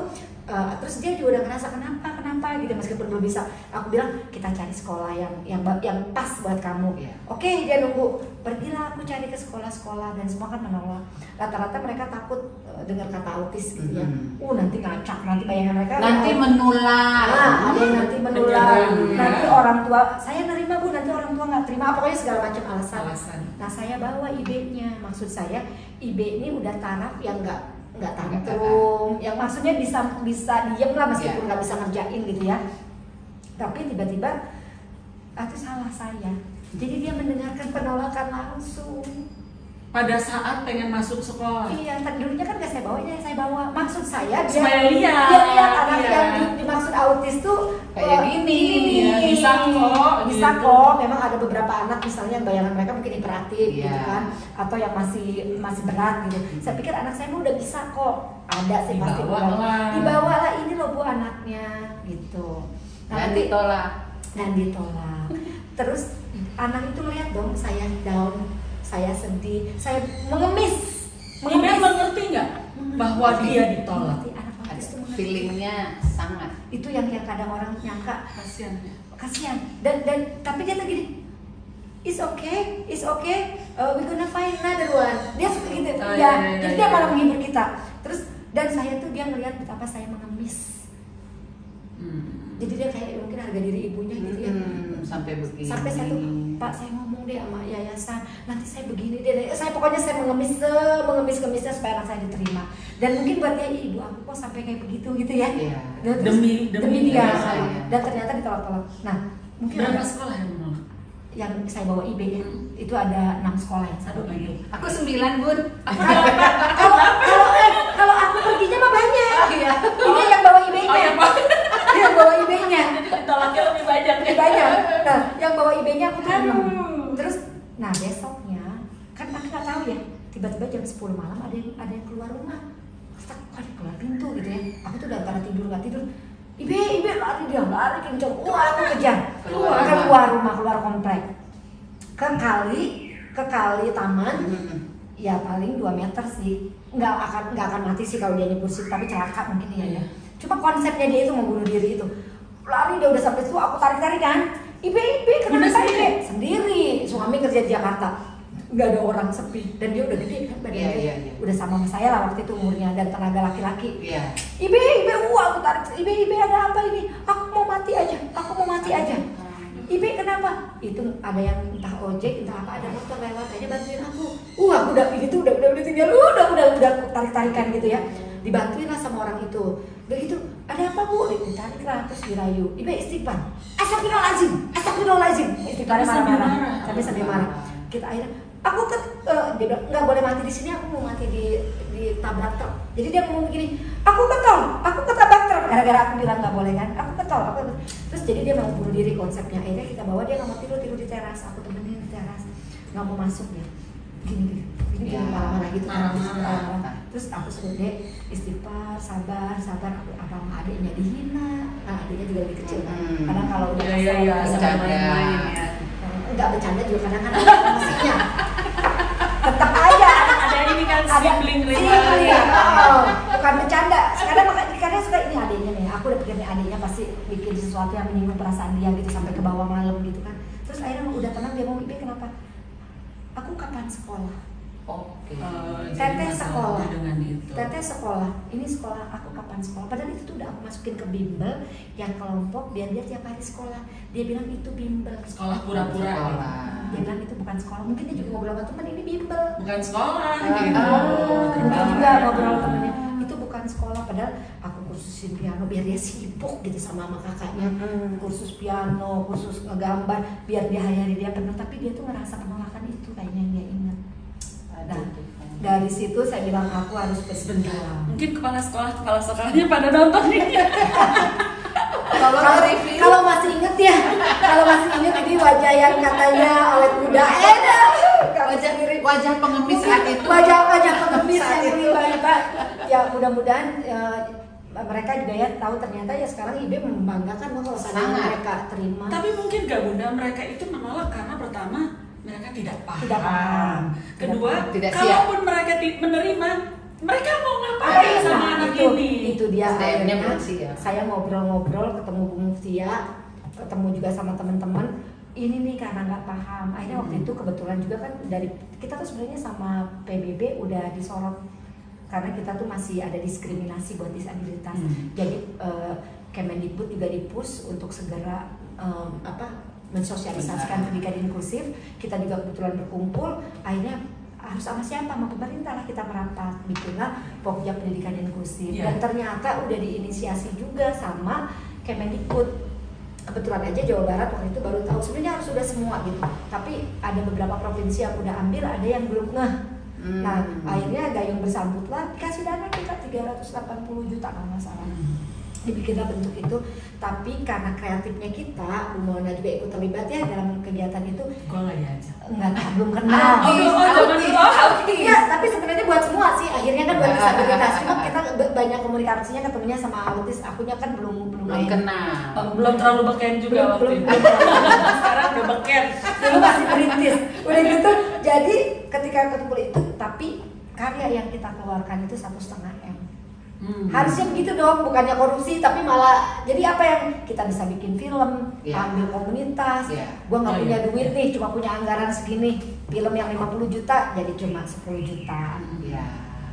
Terus dia juga udah ngerasa kenapa apa gitu, meskipun belum bisa. Aku bilang kita cari sekolah yang pas buat kamu. Oke, dia nunggu. Pergilah aku cari ke sekolah-sekolah dan semua kan menolak. Rata-rata mereka takut dengar kata autis gitu ya. Nanti ngacak, nanti bayangan mereka nanti menular. Ada yang nanti menular. Nanti orang tua saya nerima Bu, nanti orang tua nggak terima, pokoknya segala macam alasan. Nah, saya bawa IB-nya. Maksud saya IB ini udah taraf yang nggak tantrum, yang maksudnya bisa diem lah meskipun nggak bisa ngerjain gitu ya. Tapi tiba-tiba itu salah saya. Jadi dia mendengarkan penolakan langsung. Pada saat pengen masuk sekolah. Iya, dulunya kan gak saya bawa, ini yang saya bawa. Maksud saya dia supaya lihat. Dia lihat anak yang dimaksud autis tuh kayak gini. Bisa kok. Bisa gitu. kok. Memang ada beberapa anak misalnya yang bayangan mereka mungkin hiperaktif gitu kan, atau yang masih berat gitu. Saya pikir anak saya mah udah bisa kok. Ada sih pasti udah. Dibawalah ini loh Bu anaknya gitu. Dan ditolak. Terus anak itu melihat dong saya down, saya sedih, saya mengemis. Mengerti nggak bahwa dia ditolak? Anak autis itu mengerti. Feelingnya sangat. Itu yang kadang orang nyangka Kasian. Dan tapi dia tuh gini, it's okay, we gonna find another one. Dia suka gitu, jadi dia malah menghibur kita. Terus dan saya tuh dia ngelihat betapa saya mengemis. Jadi dia kayak mungkin harga diri ibunya gitu ya. Sampai begini. Sampai saya tuh, Pak saya ngomong deh sama yayasan, nanti saya begini deh. Saya pokoknya saya mengemis-kemisnya supaya anak saya diterima. Dan mungkin buat dia, ibu aku kok sampai kayak begitu gitu ya. Demi dia. saya. Dan ternyata ditolak-tolak. Nah, mungkin berapa sekolah yang menolak? Yang saya bawa IB ya, itu ada 6 sekolah yang saya bawa IB. Aku 9 Bun. Kalau aku perginya mah banyak. Ini yang bawa IB-nya. Yang bawa IB-nya. Jadi ditolaknya lebih banyak. Nah, yang bawa IB-nya aku tuh 6. Terus, nah besoknya kan aku nggak tahu ya. Tiba-tiba jam 10 malam ada yang keluar rumah. Kok ada keluar pintu gitu ya. Aku tuh udah antara tidur nggak tidur. Ibe lari kencang. Aku kejar. Keluar rumah, keluar komplek. Ke kali taman. Ya paling 2 meter sih. Nggak akan mati sih kalau dia nyebur tapi celaka mungkin ya. Cuma konsepnya dia itu mau bunuh diri itu. Lari dia udah sampai situ, aku tarik kan. Ibe kenapa Ibe? Sendiri. Suami kerja di Jakarta. Nggak ada orang, sepi. Dan dia udah gede kan badannya. Udah sama saya lah waktu itu umurnya dan tenaga laki-laki. Ibe aku tarik. Ibe ada apa ini? Aku mau mati aja. Ibe kenapa? Itu ada yang entah ojek, entah apa, ada motor lewat aja bantuin aku. Aku udah begitu, udah tinggal, udah tarik-tarikan gitu ya. Dibantuin lah sama orang itu. Begitu, ada apa Bu? Ditarik lah, terus dirayu. Ibe istighfar. Astagfirullahaladzim. Istighfarnya marah-marah. Sampai marah. Kita akhirnya, aku kan dia bilang nggak boleh mati di sini, aku mau mati di tabrak truk. Jadi dia ngomong begini, aku ketabrak truk. Gara-gara aku bilang nggak boleh kan, aku ketol. Terus jadi dia mau bunuh diri konsepnya. Akhirnya kita bawa dia nggak mau tidur di teras, aku temenin di teras, nggak mau masuk dia. Gini marah-marah gitu. Terus aku suruh dia istighfar, sabar. Aku apa sama adiknya dihina, nah adiknya juga lebih kecil kan. Kadang kalau udah bercanda. Enggak bercanda juga kadang-kadang emosinya. Tetap aja Ada ini kan sibling bukan bercanda. Kadang suka ini adiknya nih. Aku udah pikir nih adiknya pasti bikin sesuatu yang menyinggung perasaan dia gitu sampai ke bawah malam gitu kan. Terus akhirnya udah tenang dia mau Ibe kenapa? Aku kapan sekolah? Teteh sekolah. Ini sekolah aku kapan sekolah? Padahal itu tuh udah aku masukin ke bimbel yang kelompok biar dia tiap hari sekolah. Dia bilang itu bimbel. Sekolah pura-pura. Dia bilang itu bukan sekolah. Mungkin dia juga ngobrol sama temen, ini bimbel. Bukan sekolah. Mungkin juga ngobrol sama temennya. Itu bukan sekolah. Padahal aku kursusin piano biar dia sibuk gitu sama kakaknya. Kursus piano, kursus ngegambar biar dia hari dia penuh. Tapi dia tuh ngerasa penolakan itu kayaknya yang dia ingat. Nah, dari situ saya bilang aku harus berbenah. Mungkin kepala sekolahnya pada nonton nih. Kalau masih inget ini wajah yang katanya awet muda, wajah pengemis saat itu. Wajah pengemis yang riba. Ya mudah-mudahan mereka juga ya tahu ternyata ya sekarang Ibe membanggakan kalau mereka terima. Tapi mungkin gak Bunda, mereka itu menolak karena pertama mereka tidak paham. Kedua, tidak kalaupun mereka menerima, mereka mau ngapain sama anak ini? Itu dia SDM-nya akhirnya bersih ya. saya ngobrol-ngobrol, ketemu Bu Muftia, ketemu juga sama teman-teman. Ini nih karena nggak paham. Akhirnya waktu itu kebetulan juga kan dari kita tuh sebenarnya sama PBB udah disorot karena kita tuh masih ada diskriminasi buat disabilitas. Jadi Kemendikbud juga di-push untuk segera mensosialisasikan pendidikan inklusif. Kita juga kebetulan berkumpul, akhirnya harus sama siapa, sama pemerintah lah kita merapat, bikinlah Pokja Pendidikan Inklusif. Dan ternyata udah diinisiasi juga sama Kemendikbud. Kebetulan aja Jawa Barat waktu itu baru tahu, sebenarnya harus sudah semua gitu, tapi ada beberapa provinsi yang udah ambil, ada yang belum ngeh. Nah akhirnya gayung bersambut lah, dikasih dana kita 380 juta kalau nggak salah, dibikinlah bentuk itu. Tapi karena kreatifnya kita, Bu Mona juga ikut terlibat ya dalam kegiatan itu. Gua nggak diajak. Enggak, belum kenal. Iya, tapi sebenarnya buat semua sih. Akhirnya kan buat disabilitas. Cuma kita banyak komunikasinya ketemunya sama autis. Akunya kan belum kenal. Belum terlalu beken juga waktu itu. Sekarang udah beken. Dulu masih merintis. Udah gitu. Jadi ketika ketemu itu, tapi karya yang kita keluarkan itu 1,5 M. Harusnya begitu dong, bukannya korupsi, tapi malah jadi apa yang kita bisa bikin film, ambil komunitas. Gua nggak punya duit nih, cuma punya anggaran segini, film yang 50 juta jadi cuma 10 juta.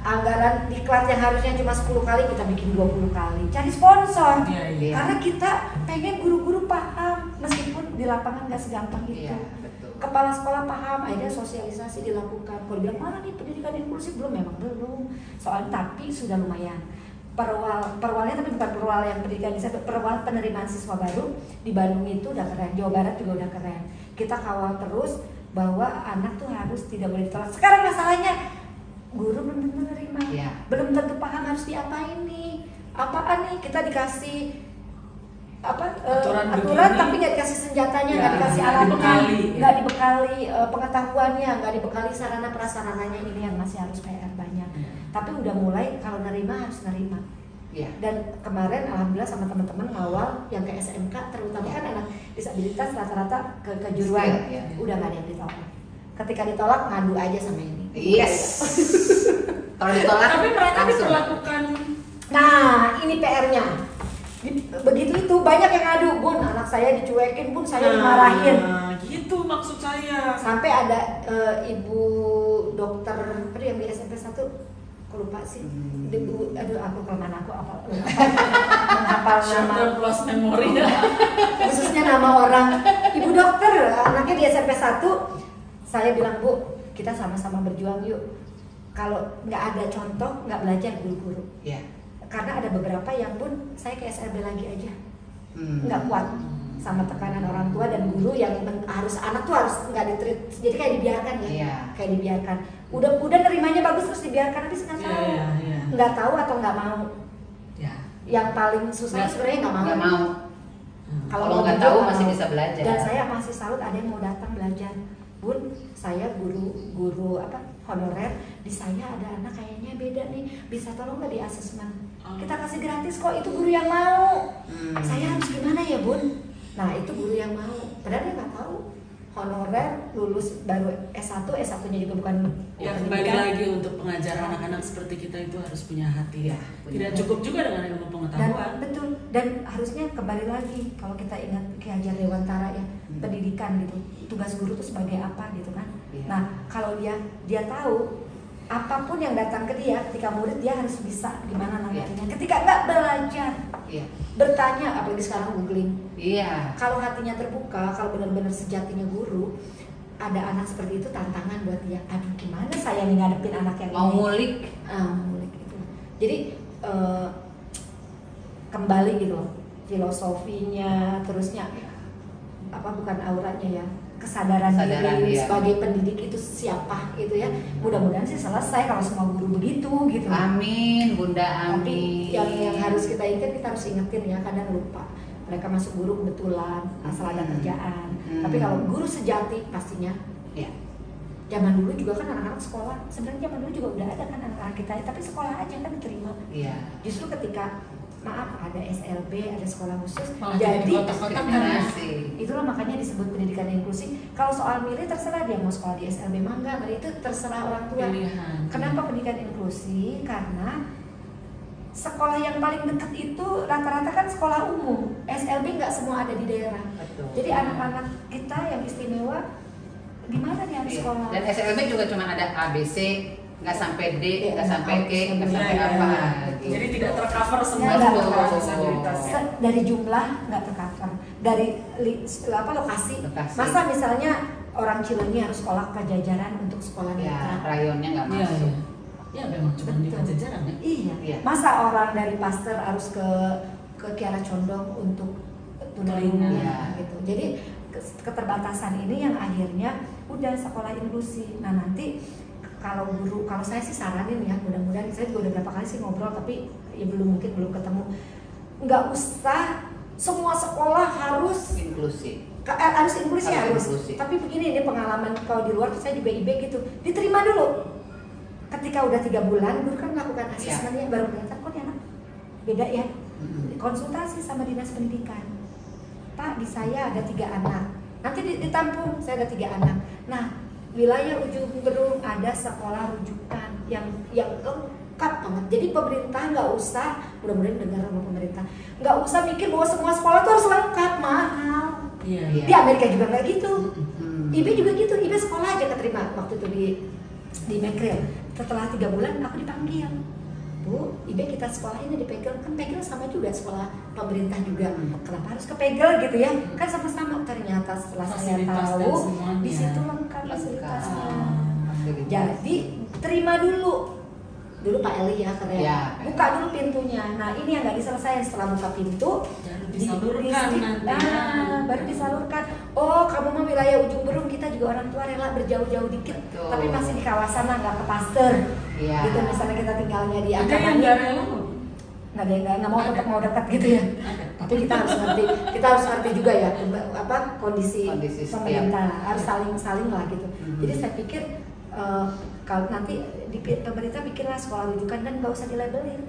Anggaran diklat yang harusnya cuma 10 kali kita bikin 20 kali, cari sponsor. Karena kita pengen guru-guru paham, meskipun di lapangan nggak segampang itu. Kepala sekolah paham, akhirnya sosialisasi dilakukan. Kalau bilang mana nih pendidikan inklusif belum, memang belum. Soalnya tapi sudah lumayan. Perwalnya tapi bukan perwal yang pendidikan disabilitas, perwal penerimaan siswa baru di Bandung itu udah keren, Jawa Barat juga udah keren. Kita kawal terus bahwa anak tuh harus tidak boleh ditolak. Sekarang masalahnya guru belum tentu menerima, belum tentu paham harus diapain nih. Apaan nih kita dikasih aturan tapi nggak dikasih senjatanya, nggak dikasih alatnya, nggak dibekali pengetahuannya, nggak dibekali sarana prasarananya. Ini yang masih harus PR banyak. Tapi udah mulai, kalau nerima harus nerima. Dan kemarin alhamdulillah sama teman-teman ngawal yang ke SMK, terutama kan anak disabilitas rata-rata ke kejuruan, udah nggak ada yang ditolak. Ketika ditolak ngadu aja sama ini. Kalau ditolak tapi mereka diperlakukan. Nah ini PR-nya. Begitu itu banyak yang ngadu, Bun anak saya dicuekin, Bun saya dimarahin. Gitu maksud saya. Sampai ada ibu dokter yang di SMP 1, aku lupa sih. Aku kelemahan aku menghafal nama plus memori. Khususnya nama orang. Ibu dokter, anaknya di SMP 1. Saya bilang, Bu, kita sama-sama berjuang yuk. Kalau nggak ada contoh, nggak belajar guru-guru. Karena ada beberapa yang pun saya ke SRB lagi aja nggak kuat sama tekanan orang tua dan guru yang harus anak tuh harus nggak ditreat, jadi kayak dibiarkan kayak dibiarkan. Udah nerimanya bagus terus dibiarkan, tapi nggak tahu atau nggak mau. Yang paling susah sebenarnya nggak mau. Kalau nggak tahu masih bisa belajar. Dan saya masih salut ada yang mau datang belajar. Bun, saya guru honorer, di saya ada anak kayaknya beda nih, bisa tolong nggak di asesmen? Kita kasih gratis kok, itu guru yang mau. Saya harus gimana ya Bun? Nah itu guru yang mau, padahal dia nggak tahu. Honorer, lulus baru S1, S1-nya juga bukan. Ya kembali lagi untuk pengajar anak-anak seperti kita itu harus punya hati. Tidak cukup juga dengan ilmu pengetahuan. Betul, dan harusnya kembali lagi kalau kita ingat Ki Hajar Dewantara ya, pendidikan gitu, tugas guru itu sebagai apa gitu kan. Nah kalau dia tahu apapun yang datang ke dia ketika murid, dia harus bisa gimana nanggapinnya. Ketika nggak belajar, bertanya, apalagi sekarang googling. Kalau hatinya terbuka, kalau benar-benar sejatinya guru, ada anak seperti itu tantangan buat dia. Aduh gimana saya nih ngadepin anak yang mau ini? ngulik Gitu. Jadi kembali gitu loh, filosofinya, terusnya bukan auranya ya, kesadaran diri sebagai pendidik itu siapa gitu ya. Mudah-mudahan sih selesai kalau semua guru begitu gitu. Amin Bunda, amin. Tapi yang harus kita ingat, kita harus ingetin ya, kadang lupa. Mereka masuk guru kebetulan asal ada kerjaan. Tapi kalau guru sejati pastinya. Zaman dulu juga kan anak-anak sekolah, sebenarnya zaman dulu juga udah ada kan anak-anak kita, tapi sekolah aja kan diterima. Justru ketika maaf ada SLB, ada sekolah khusus. Malah Jadi di kotak-kotak kan ya. itulah makanya disebut pendidikan inklusi. Kalau soal milih terserah dia mau sekolah di SLB mangga, itu terserah orang tua. Pilihan. Kenapa pendidikan inklusi? Karena sekolah yang paling dekat itu rata-rata kan sekolah umum. SLB nggak semua ada di daerah. Betul. Jadi anak-anak kita yang istimewa di mana dia harus Iya. sekolah? Dan SLB juga cuma ada ABC, nggak sampai D, Iya, nggak sampai E, nggak Iya, sampai iya. apa. gitu. Jadi tidak tercover semua Ya, nggak kebutuhan tercover. disabilitasnya. Dari jumlah nggak tercover, dari lokasi. Lokasi. Masa misalnya orang Cileunyi harus sekolah Pajajaran untuk sekolah Ya, netra. rayonnya nggak Iya, masuk. iya. Ya memang cuma di Betul. Pajajaran ya. Iya. Iya. Masa orang dari Pasteur harus ke Kiara Condong untuk tunarungu Iya. gitu. Jadi keterbatasan ini yang akhirnya udah sekolah inklusi. Nah nanti kalau saya sih saranin ya, mudah-mudahan saya juga udah berapa kali sih ngobrol tapi ya belum ketemu. Nggak usah semua sekolah harus Inklusi. harus inklusi Harus harus. inklusi. Tapi begini, ini pengalaman kalau di luar saya juga IB gitu, diterima dulu. Ketika udah 3 bulan, guru kan melakukan asesmennya baru kelihatan kok dia anak beda ya. Konsultasi sama dinas pendidikan. Pak, di saya ada 3 anak. Nanti ditampung, saya ada 3 anak. Nah, wilayah Ujung Berung ada sekolah rujukan yang lengkap banget. Jadi pemerintah nggak usah, mudah-mudahan dengar sama pemerintah, nggak usah mikir bahwa semua sekolah itu harus lengkap, mahal. Iya. Iya. Di Amerika juga nggak gitu. Hmm. IB juga gitu, IB sekolah aja keterima waktu itu di Mekril. Setelah 3 bulan aku dipanggil, Bu, IB kita sekolah ini di Pegel, kan Pegel sama juga sekolah pemerintah juga. Kenapa harus ke Pegel gitu ya? Kan sama-sama. Ternyata setelah saya Fasilitas dan tahu semuanya. di situ lengkap fasilitasnya. Lengkap. Jadi terima dulu Pak Eli ya keren. Ya. Buka dulu pintunya. Nah ini yang nggak diselesaikan setelah buka pintu. Baru disalurkan nanti. Baru disalurkan. Oh kamu mau wilayah Ujung Berung, kita juga orang tua rela berjauh-jauh dikit, Betul. tapi masih di kawasan lah, nggak ke Pasteur. Iya. Gitu misalnya kita tinggalnya di Ada yang Ancaman. nggak rela loh. Nggak ada yang nggak mau dekat gitu ya. Ada. Tapi kita harus ngerti juga ya kondisi Kondisi setiap. pemerintah, harus saling lah gitu. Mhm. Jadi saya pikir kalau nanti di pemerintah pikirlah sekolah rujukan dan nggak usah dilabelin.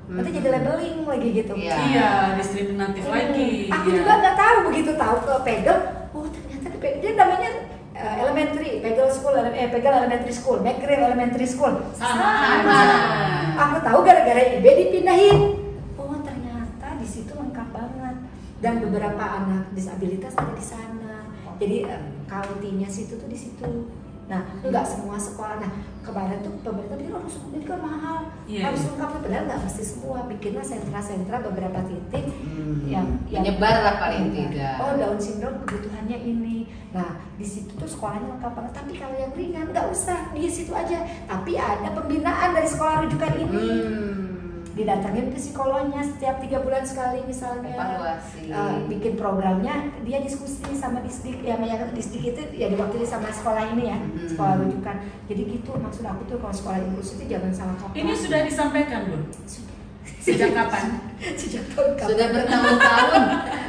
Nanti jadi labeling lagi gitu. Iya. Iya, diskriminatif lagi. Aku Iya. juga nggak tahu begitu tahu ke Pegel. Oh ternyata di Pegel dia namanya elementary, Pegel School, Pegel Elementary School, Mekril Elementary School. Sama. Aku tahu gara-gara IB dipindahin. Oh ternyata di situ lengkap banget dan beberapa anak disabilitas ada di sana. Jadi county-nya situ tuh di situ. Nah, enggak semua sekolah. Nah, kemarin tuh pemerintah bilang harus ini kan mahal, Iya, harus iya. lengkap. Padahal nggak mesti semua. Bikinlah sentra-sentra beberapa titik yang menyebar lah paling tidak. Oh, Down syndrome kebutuhannya ini. Nah, di situ tuh sekolahnya lengkap banget. Tapi kalau yang ringan nggak usah di situ aja. Tapi ada pembinaan dari sekolah rujukan ini. Didatengin ke psikolognya setiap 3 bulan sekali misalnya. Evaluasi. Bikin programnya, dia diskusi sama Disdik. Ya, Disdik itu ya diwakili sama sekolah ini ya, sekolah rujukan. Jadi gitu maksud aku tuh kalau sekolah inklusif itu jangan salah kaprah. Ini sudah disampaikan, Bu? Sejak kapan? Sejak tahun kapan? Sudah bertahun-tahun.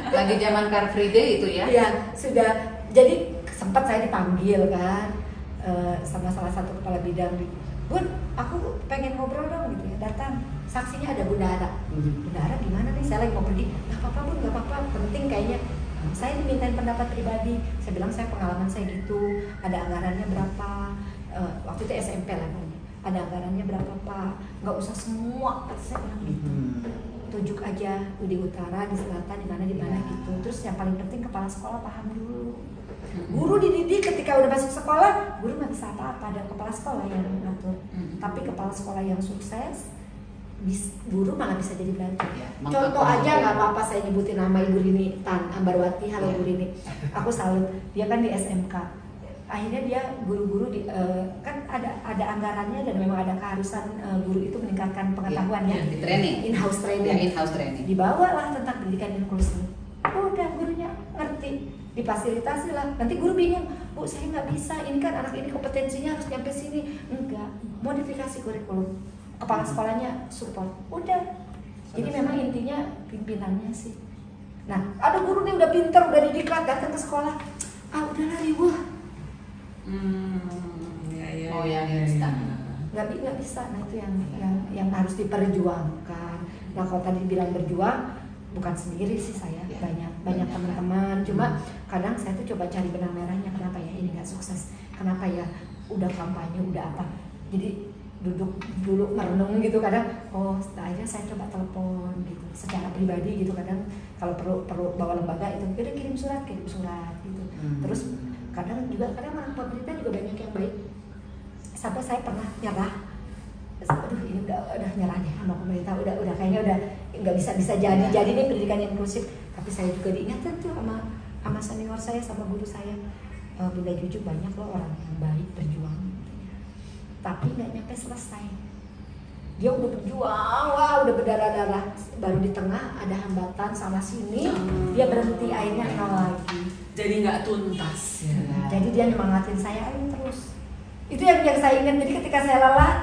Lagi zaman Car Free Day itu ya. Iya, sudah. Jadi sempat saya dipanggil kan sama salah satu kepala bidang di Bun, aku pengen ngobrol dong gitu ya. Datang, saksinya ada Bunda Ara. Bunda Ara gimana nih? Saya lagi mau pergi. Gak apa-apa Bun, gak apa-apa. Penting kayaknya. Saya dimintain pendapat pribadi. Saya bilang saya pengalaman saya gitu. Ada anggarannya berapa? Waktu itu SMP lah kan. Ada anggarannya berapa Pak? Gak usah semua. Saya bilang gitu. Tunjuk aja di utara, di selatan, di mana gitu. Terus yang paling penting kepala sekolah paham dulu. Guru dididik ketika udah masuk sekolah, guru nggak bisa apa-apa, ada kepala sekolah yang ngatur. Tapi kepala sekolah yang sukses, guru malah bisa jadi belajar. Ya, Contoh aja nggak apa-apa saya nyebutin nama Ibu Rini Tan Ambarwati, halo Bu Rini. Aku salut, dia kan di SMK. Akhirnya dia guru-guru kan ada anggarannya dan memang ada keharusan guru itu meningkatkan pengetahuan ya. Di training. In-house training. Ya, in-house training. Dibawalah tentang pendidikan inklusi. Udah gurunya ngerti, difasilitasi lah. Nanti guru bingung, Bu saya nggak bisa, ini kan anak ini kompetensinya harus nyampe sini. Enggak, modifikasi kurikulum. Kepala sekolahnya support. Udah. Jadi memang intinya pimpinannya sih. Nah, ada guru nih udah pinter, udah didiklat, datang ke sekolah. Udahlah riwuh. Ya, Oh, yang instan. nggak bisa. Nah itu yang harus diperjuangkan. Nah kalau tadi bilang berjuang, bukan sendiri sih saya, banyak teman-teman. Cuma kadang saya tuh coba cari benang merahnya, kenapa ya ini nggak sukses, kenapa ya udah kampanye udah apa, jadi duduk dulu merenung gitu kadang. Oh akhirnya saya coba telepon gitu secara pribadi gitu, kadang kalau perlu bawa lembaga itu udah kirim surat gitu. Terus kadang orang pemerintah juga banyak yang baik, sampai saya pernah nyerah. Aduh ini udah nyerah deh sama pemerintah, udah kayaknya udah nggak bisa jadi nih pendidikan inklusif. Tapi saya juga diingatkan tuh sama senior saya, sama guru saya, Bunda Juju banyak loh orang yang baik berjuang, tapi nggak nyampe selesai. Dia udah berjuang, wah udah berdarah-darah, baru di tengah ada hambatan sana sini, dia berhenti, akhirnya nol lagi. Jadi nggak tuntas ya. Jadi dia nyemangatin saya, ayo terus. Itu yang saya ingat. Jadi ketika saya lelah,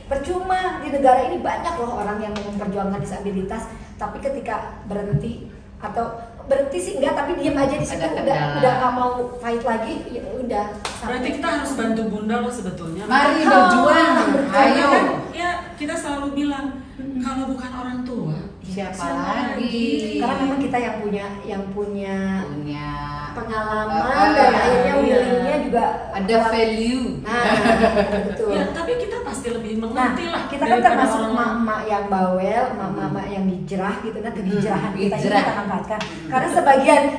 percuma, di negara ini banyak loh orang yang memperjuangkan disabilitas, tapi ketika berhenti atau berhenti sih enggak, tapi diam aja di situ, udah nggak mau fight lagi, ya udah. Berarti kita harus bantu Bunda loh sebetulnya. Mari berjuang, ayo. Ya kita selalu bilang kalau bukan orang tua Siapa lagi? Karena memang kita yang punya pengalaman dan akhirnya willingnya juga ada value. Nah, betul. Ya, tapi kita pasti lebih mengerti lah. Kita kan termasuk emak-emak yang bawel, emak-emak yang hijrah gitu, nah kehijrahan kita ini kita manfaatkan. Karena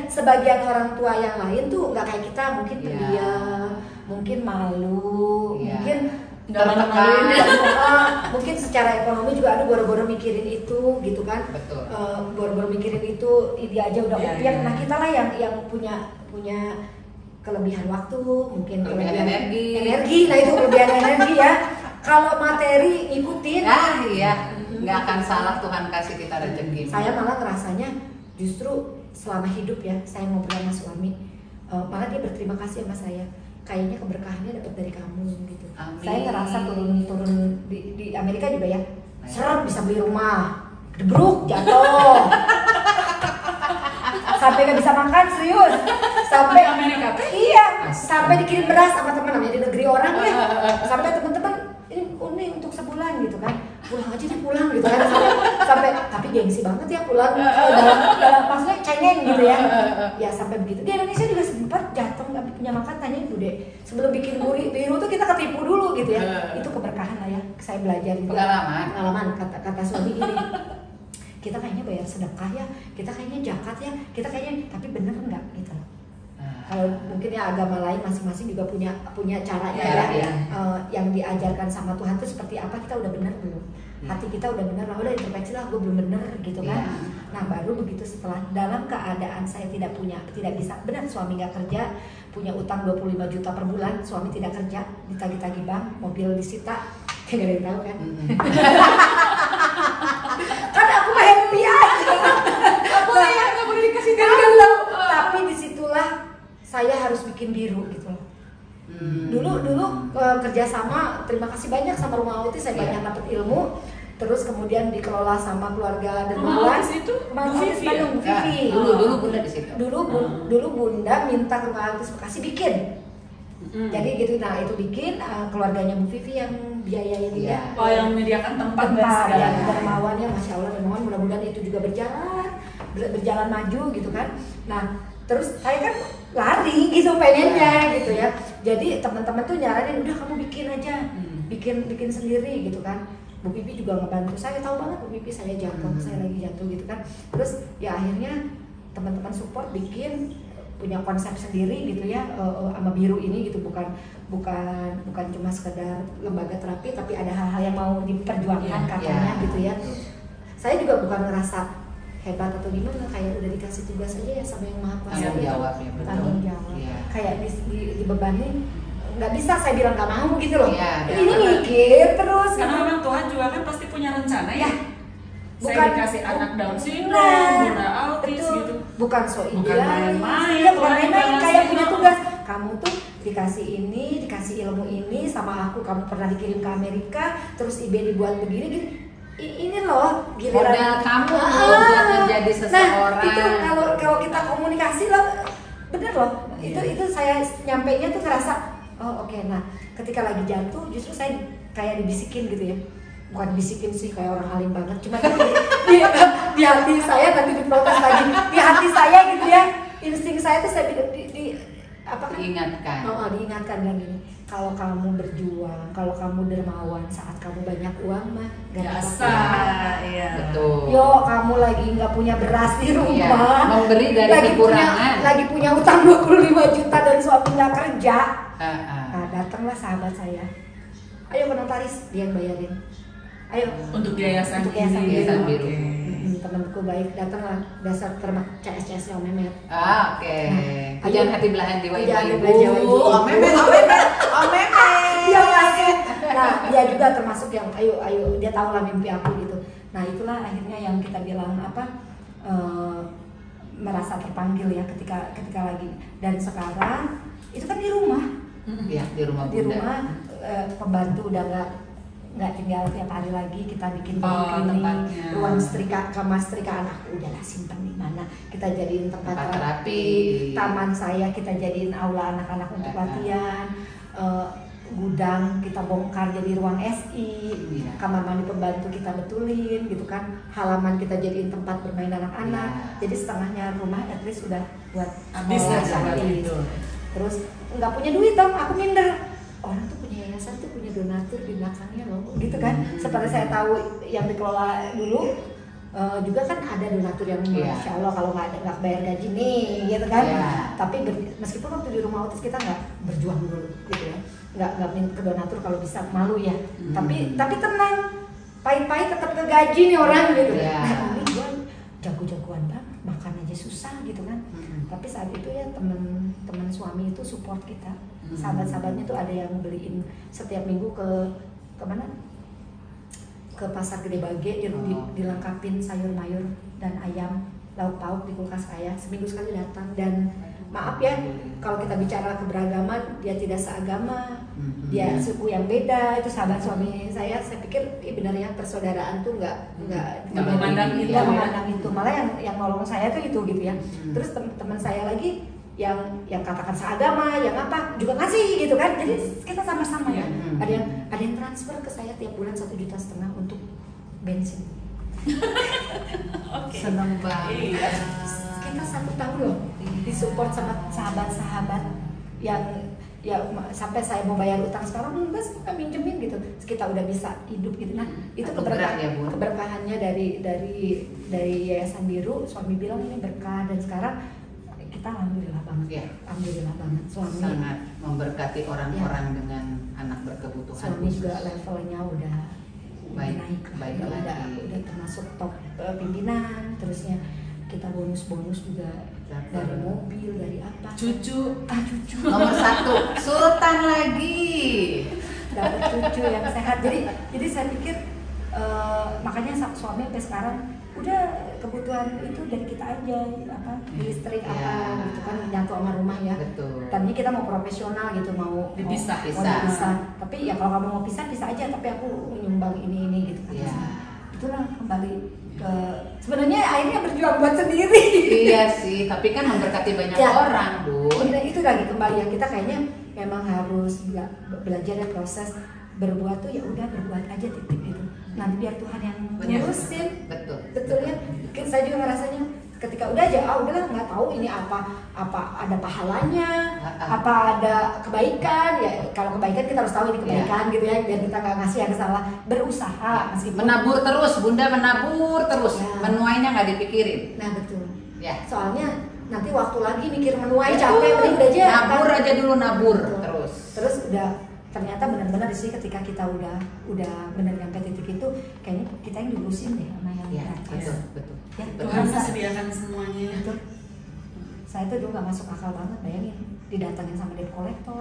sebagian orang tua yang lain tuh nggak kayak kita, mungkin pendiam, mungkin malu, mungkin mungkin secara ekonomi juga ada boro-boro mikirin itu gitu kan. Betul. Boro-boro mikirin itu, dia aja udah upiak. Nah kita lah yang punya kelebihan waktu, mungkin kelebihan energi. Nah itu kelebihan energi ya. Kalau materi ikutin, iya, nggak akan salah Tuhan kasih kita rezeki. Saya malah ngerasanya justru selama hidup ya, saya ngobrol sama suami, malah dia berterima kasih sama saya. Kayaknya keberkahannya dapat dari kamu gitu. Amin. Saya ngerasa turun di Amerika juga ya, seret bisa beli rumah, gebruk jatuh, sampai nggak bisa makan serius, sampai Amerika. Iya, sampai dikirim beras sama teman, namanya di negeri orang ya, sampai teman-teman ini untuk sebulan gitu kan, pulang aja deh pulang gitu kan, sampai tapi gengsi banget ya pulang dalam maksudnya cengeng gitu ya, ya sampai begitu. Di Indonesia juga sempat jatuh nggak punya makan, tanya ibu deh, sebelum bikin biru tuh kita ketipu dulu gitu ya, itu keberkahan lah ya, saya belajar juga. Pengalaman kata suami gini, kita kayaknya bayar sedekah ya, kita kayaknya zakat ya, kita kayaknya, tapi bener nggak gitu. Kalau mungkin ya agama lain masing-masing juga punya caranya yang diajarkan sama Tuhan itu seperti apa, kita udah benar belum, hati kita udah benar, udah introspeksi lah, gue belum benar gitu kan. Nah baru begitu setelah dalam keadaan saya tidak bisa, benar suami nggak kerja, punya utang 25 juta per bulan, suami tidak kerja, ditagih-tagih bank, mobil disita, nggak ada yang tahu kan. Kan aku mah happy aja, aku nggak boleh dikasih tahu, tapi disitulah saya harus bikin biru gitu loh. Dulu kerjasama, terima kasih banyak sama Rumah Autis, saya banyak dapat ilmu. Terus kemudian dikelola sama keluarga Rumah Autis itu Rumah Autis Bandung, Bu Vivi. Dulu Bunda di situ. Dulu Bunda minta Rumah Autis Bekasi bikin. Jadi gitu, nah itu bikin, keluarganya Bu Vivi yang biayain dia. Oh yang menyediakan tempat ya, dermawan ya, Masya Allah, dermawan. Mudah-mudahan itu juga berjalan maju gitu kan. Nah terus saya kan lari gitu pengennya gitu ya. Jadi teman-teman tuh nyaranin, udah kamu bikin aja, bikin sendiri gitu kan. Bu Pipi juga ngebantu saya, tahu banget Bu Pipi saya jatuh, saya lagi jatuh gitu kan. Terus ya akhirnya teman-teman support bikin, punya konsep sendiri gitu ya, sama biru ini gitu, bukan cuma sekedar lembaga terapi, tapi ada hal-hal yang mau diperjuangkan katanya gitu ya. Saya juga bukan ngerasa hebat atau gimana, kayak udah dikasih tugas aja ya sama yang Maha Kuasa, tanggung jawab, kayak dibebani, nggak bisa saya bilang nggak mau gitu loh. Ini mikir terus. Karena memang Tuhan juga kan pasti punya rencana ya. Bukan saya dikasih anak Down syndrome, Bunda autis gitu. Bukan so bukan main-main. Iya, bukan main-main, kayak punya tugas. Kamu tuh dikasih ini, dikasih ilmu ini sama aku, kamu pernah dikirim ke Amerika, terus IB dibuat begini. Ini loh giliran kamu buat menjadi seseorang. Nah itu kalau kita komunikasi loh, bener loh. Itu saya nyampainya tuh ngerasa Oh oke. Nah ketika lagi jatuh justru saya kayak dibisikin gitu ya, bukan bisikin sih kayak orang alim banget, cuma di hati saya, nanti diprotes lagi, di hati saya gitu ya, insting saya tuh saya diingatkan. Diingatkan dan gini, kalau kamu berjuang, kalau kamu dermawan saat kamu banyak uang mah gak biasa. Iya. Betul. Yo kamu lagi nggak punya beras di rumah, Iya, memberi dari kekurangan. lagi punya utang 25 juta dan suami nggak kerja. Nah, Datanglah sahabat saya, ayo ke notaris, dia yang bayarin. Ayo Untuk yayasan Yayasan Biru. temanku baik, datanglah, dasar termak CS-nya Om Mehmet. Oke. Ayo. Jangan hati belahan jiwa Jangan ibu. belahan jiwa ibu. Om Mehmet. Dia masuk. Nah, dia juga termasuk yang ayo dia tahu lah mimpi aku gitu. Nah, itulah akhirnya yang kita bilang merasa terpanggil ya ketika lagi, dan sekarang itu kan di rumah. Iya, di rumah Bunda. Di rumah pembantu udah nggak tinggal tiap hari lagi, kita bikin klinik, ruang setrika, kamar setrika anakku udahlah simpan di mana, kita jadiin tempat terapi, taman saya kita jadiin aula anak-anak untuk latihan, gudang kita bongkar jadi ruang SI, kamar mandi pembantu kita betulin gitu kan, halaman kita jadiin tempat bermain anak-anak, jadi setengahnya rumah at least udah buat habis. Terus nggak punya duit dong, aku minder, orang tuh punya yayasan tuh punya donatur di belakangnya loh, gitu kan. Seperti saya tahu yang dikelola dulu juga kan ada donatur yang masya Allah kalau nggak bayar gaji nih, gitu kan. Tapi meskipun waktu di rumah autis kita nggak berjuang dulu, gitu ya, nggak minta ke donatur kalau bisa, malu ya. Tapi tenang, pahit-pahit tetap ke gaji nih orang gitu. Nah ini gue jago-jagoan banget, makan aja susah gitu kan. Tapi saat itu ya teman suami itu support kita. Sahabat-sahabatnya tuh ada yang beliin setiap minggu ke mana? Ke pasar Gede Bage, dilengkapin sayur mayur dan ayam, lauk pauk di kulkas saya, seminggu sekali datang. Dan maaf ya kalau kita bicara keberagaman, dia tidak seagama, dia suku yang beda, itu sahabat suami saya pikir benar ya, persaudaraan tuh nggak memandang itu, malah yang nolong saya tuh itu gitu ya. Terus teman saya lagi yang katakan seagama, yang apa juga ngasih gitu kan, jadi kita sama-sama ya. Ada yang transfer ke saya tiap bulan 1,5 juta untuk bensin. Seneng banget. Kita 1 tahun loh disupport sama sahabat-sahabat yang ya sampai saya mau bayar utang sekarang enggak, kita minjemin gitu, kita udah bisa hidup gitu. Nah itu keberkahannya dari Yayasan Biru. Suami bilang ini berkah, dan sekarang kita alhamdulillah banget ya. Alhamdulillah banget, suami sangat memberkati orang-orang dengan anak berkebutuhan. Suami juga levelnya udah naik lagi. Udah termasuk top pimpinan. Terusnya kita bonus juga dari mobil, dari apa, cucu nomor 1 sultan lagi, dapat cucu yang sehat. Jadi saya pikir makanya suami sampai sekarang udah kebutuhan itu dari kita aja, listrik gitu kan, nyatu sama rumah ya. Betul. Tadinya kita mau profesional gitu, mau dipisah. Tapi ya kalau kamu mau pisah aja, tapi aku nyumbang ini gitu kan. Itulah kembali ke sebenarnya akhirnya berjuang buat sendiri. Iya sih, tapi kan memberkati banyak orang, Bun. Itu lagi kembali ya, kita kayaknya memang harus belajar ya, proses berbuat tuh ya udah berbuat aja titik gitu. Nanti biar Tuhan yang ngurusin. Betul ya. Saya juga ngerasanya ketika udah aja, udahlah nggak tahu ini apa ada pahalanya, apa ada kebaikan ya. Kalau kebaikan kita harus tahu ini kebaikan gitu ya, biar kita nggak ngasih yang salah. Berusaha meskipun menabur terus, Bunda menabur terus, menuainya nggak dipikirin. Nah betul. Ya. Soalnya nanti waktu lagi mikir menuai capek, mending udah aja. Nabur aja dulu, nabur terus udah. Ternyata benar-benar sih ketika kita udah benar nyampe titik itu, kayaknya kita yang diurusin deh sama yang betul. Ya, Tuhan sediakan semuanya. Betul. Saya tuh dulu gak masuk akal banget, bayangin didatangin sama debt collector.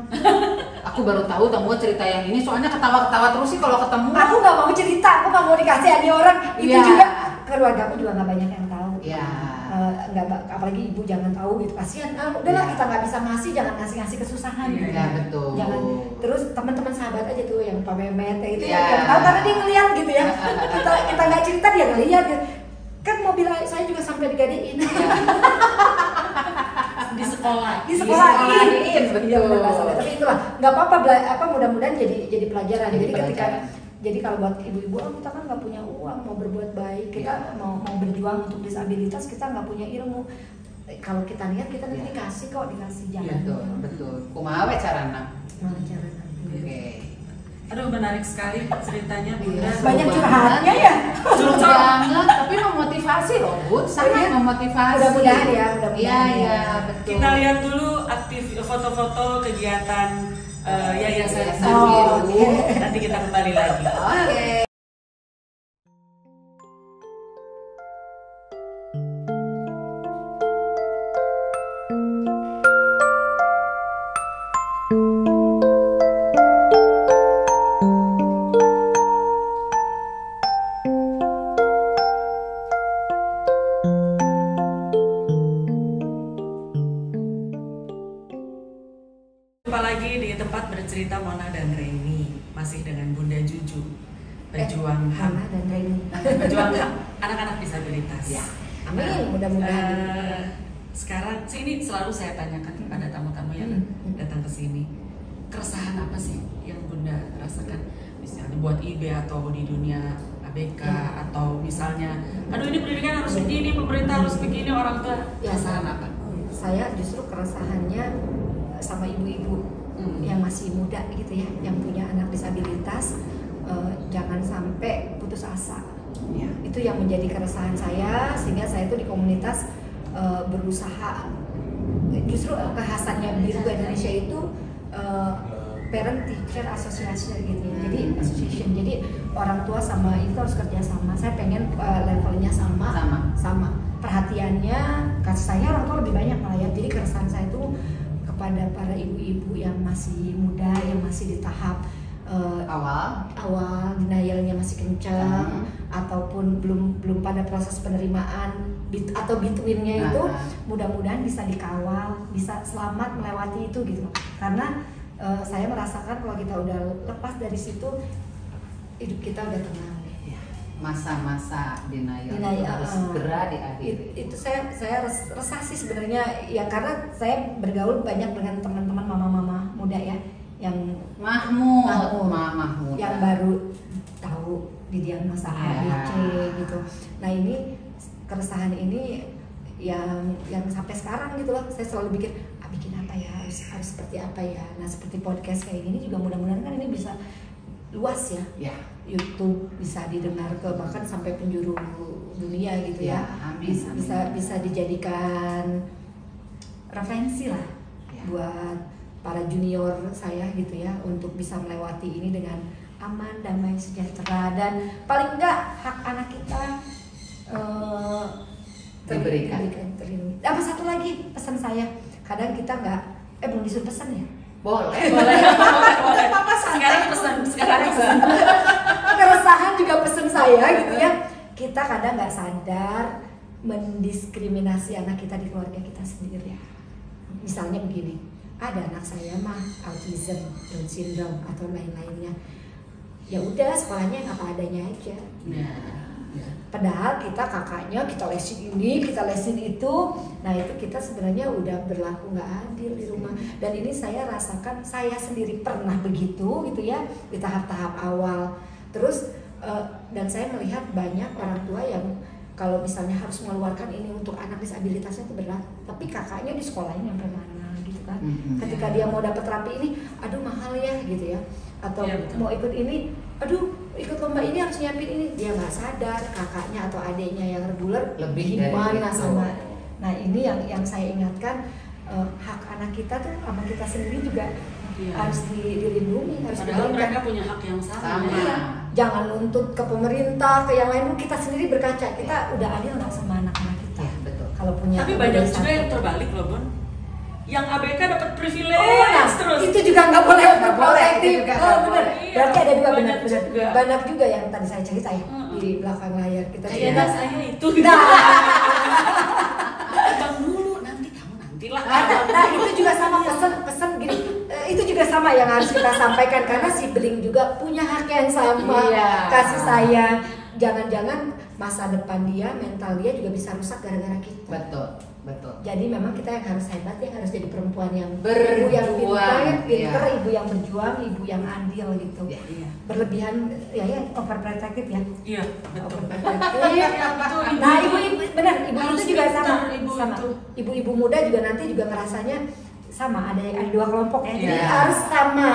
Aku baru tahu cerita yang ini, soalnya ketawa-ketawa terus sih kalau ketemu. Aku gak mau cerita, aku gak mau dikasihani orang. Itu juga keluarga aku juga gak banyak yang tahu. Apalagi ibu jangan tahu gitu, kasihan. Udahlah kita nggak bisa ngasih, jangan ngasih kesusahan. Betul. Jangan. Terus teman-teman sahabat aja tuh yang Pak Mehmet itu yang tahu karena dia ngeliat gitu ya. Kita nggak cerita dia ngeliat gitu. Kan mobil saya juga sampai digadein. di sekolah. Disekolahin. Betul. Iya, benar, Mbak Saleh. Tapi itulah nggak apa-apa, mudah-mudahan jadi pelajaran. Jadi ketika jadi kalau buat ibu-ibu, kita kan nggak punya uang mau berbuat baik, kita mau berjuang untuk disabilitas, kita nggak punya ilmu. Kalau kita lihat kita nanti dikasih jalan. Betul. Kumaha we carana? Caranya. Oke. Aduh, menarik sekali ceritanya Bunda. Banyak curhatnya ya. Banget, tapi memotivasi loh Bun, sangat memotivasi. Mudah-mudahan ya, Iya, betul. Kita lihat dulu foto-foto kegiatan Yayasan Oh, Biru. Nanti kita kembali lagi. Oke. Jumpa lagi di tempat bercerita Mona dan Reini, masih dengan Bunda Juju, pejuang HAM, Hana dan Reini. pejuang HAM anak-anak disabilitas. Ya. Amin, mudah-mudahan. Sekarang ini selalu saya tanyakan kepada tamu-tamu yang datang ke sini, keresahan apa sih yang Bunda rasakan, misalnya buat IB atau di dunia ABK atau misalnya, aduh ini pendidikan harus begini, pemerintah harus begini, orang tua, keresahan apa? Saya justru keresahannya sama ibu-ibu yang masih muda gitu ya, yang punya anak disabilitas, jangan sampai putus asa. Ya. Itu yang menjadi keresahan saya, sehingga saya itu di komunitas berusaha. Justru kekhasannya Biru Indonesia itu Parent Teacher Association gitu ya. Jadi association, jadi orang tua sama itu harus kerja sama. Saya pengen levelnya sama. Perhatiannya, kasih saya orang tua lebih banyak malah ya. Jadi keresahan saya itu kepada para ibu-ibu yang masih muda, yang masih di tahap awal denialnya masih kencang, ataupun belum pada proses penerimaan atau betweennya itu, mudah-mudahan bisa dikawal, bisa selamat melewati itu gitu. Karena saya merasakan kalau kita udah lepas dari situ, hidup kita udah tenang. Masa-masa denial harus segera diakhiri. Itu saya resah sih sebenarnya ya, karena saya bergaul banyak dengan teman-teman mama-mama muda ya, yang Mahmud yang baru tahu didiagnosa ABC gitu. Nah ini keresahan ini yang sampai sekarang gitu loh, saya selalu bikin apa ya, harus seperti apa ya. Nah seperti podcast kayak gini juga mudah-mudahan kan ini bisa luas ya. YouTube bisa didengar ke bahkan sampai penjuru dunia gitu ya. Amin. Bisa dijadikan referensi lah buat para junior saya gitu ya, untuk bisa melewati ini dengan aman, damai, sejahtera, dan paling enggak hak anak kita diberikan. Apa satu lagi pesan saya, kadang kita nggak belum disuruh pesan ya. Boleh. Apa sekarang pesan. Keresahan juga pesan saya gitu ya. Kita kadang nggak sadar mendiskriminasi anak kita di keluarga kita sendiri. Misalnya begini, ada anak saya mah autism, Down syndrome atau lain-lainnya. Ya udah sekolahnya apa adanya aja. Padahal kita kakaknya, kita lesin ini, kita lesin itu. Nah itu kita sebenarnya udah berlaku nggak adil di rumah. Dan ini saya rasakan, saya sendiri pernah begitu gitu ya, di tahap-tahap awal. Terus dan saya melihat banyak orang tua yang kalau misalnya harus mengeluarkan ini untuk anak disabilitasnya itu berat, tapi kakaknya di sekolahnya sampai mana gitu kan. Ketika dia mau dapat terapi ini, aduh mahal ya gitu ya. Atau mau ikut ini, aduh ikut lomba ini harus nyiapin ini, dia nggak sadar kakaknya atau adiknya yang reguler lebih gimana sama. Nah ini yang saya ingatkan, hak anak kita tuh sama kita sendiri juga harus dilindungi, harus padahal diberikan. mereka punya hak yang sama. Iya. Jangan nuntut ke pemerintah, ke yang lain. Kita sendiri berkaca, kita udah adil nggak sama anak-anak kita. Betul. Kalau punya. Tapi banyak juga yang terbalik loh Bon, yang ABK dapat privilege terus. Itu juga nggak boleh itu juga nggak benar. boleh. Berarti ada dua Banyak benar. juga. Banyak juga yang tadi saya cerita ya di belakang layar kita. Kayaknya saya itu. Bang dulu, nantilah. Nah itu juga sama pesan gini. Itu juga sama yang harus kita sampaikan, karena si Beling juga punya hak yang sama. Kasih sayang. Jangan-jangan masa depan dia, mental dia juga bisa rusak gara-gara kita. Betul. betul. Jadi memang kita yang harus hebat, yang harus jadi perempuan yang Berjuang, ibu yang pintar, iya. ibu yang berjuang, ibu yang andil gitu. Iya, iya. Berlebihan ya overprotective ya. Iya, betul. Overprotective. Iya, betul. Nah, ibu benar, ibu Harus itu juga sama. pintar, ibu Sama. itu. Ibu-ibu muda juga nanti juga ngerasanya sama, ada dua kelompok ya. Jadi Iya. harus sama.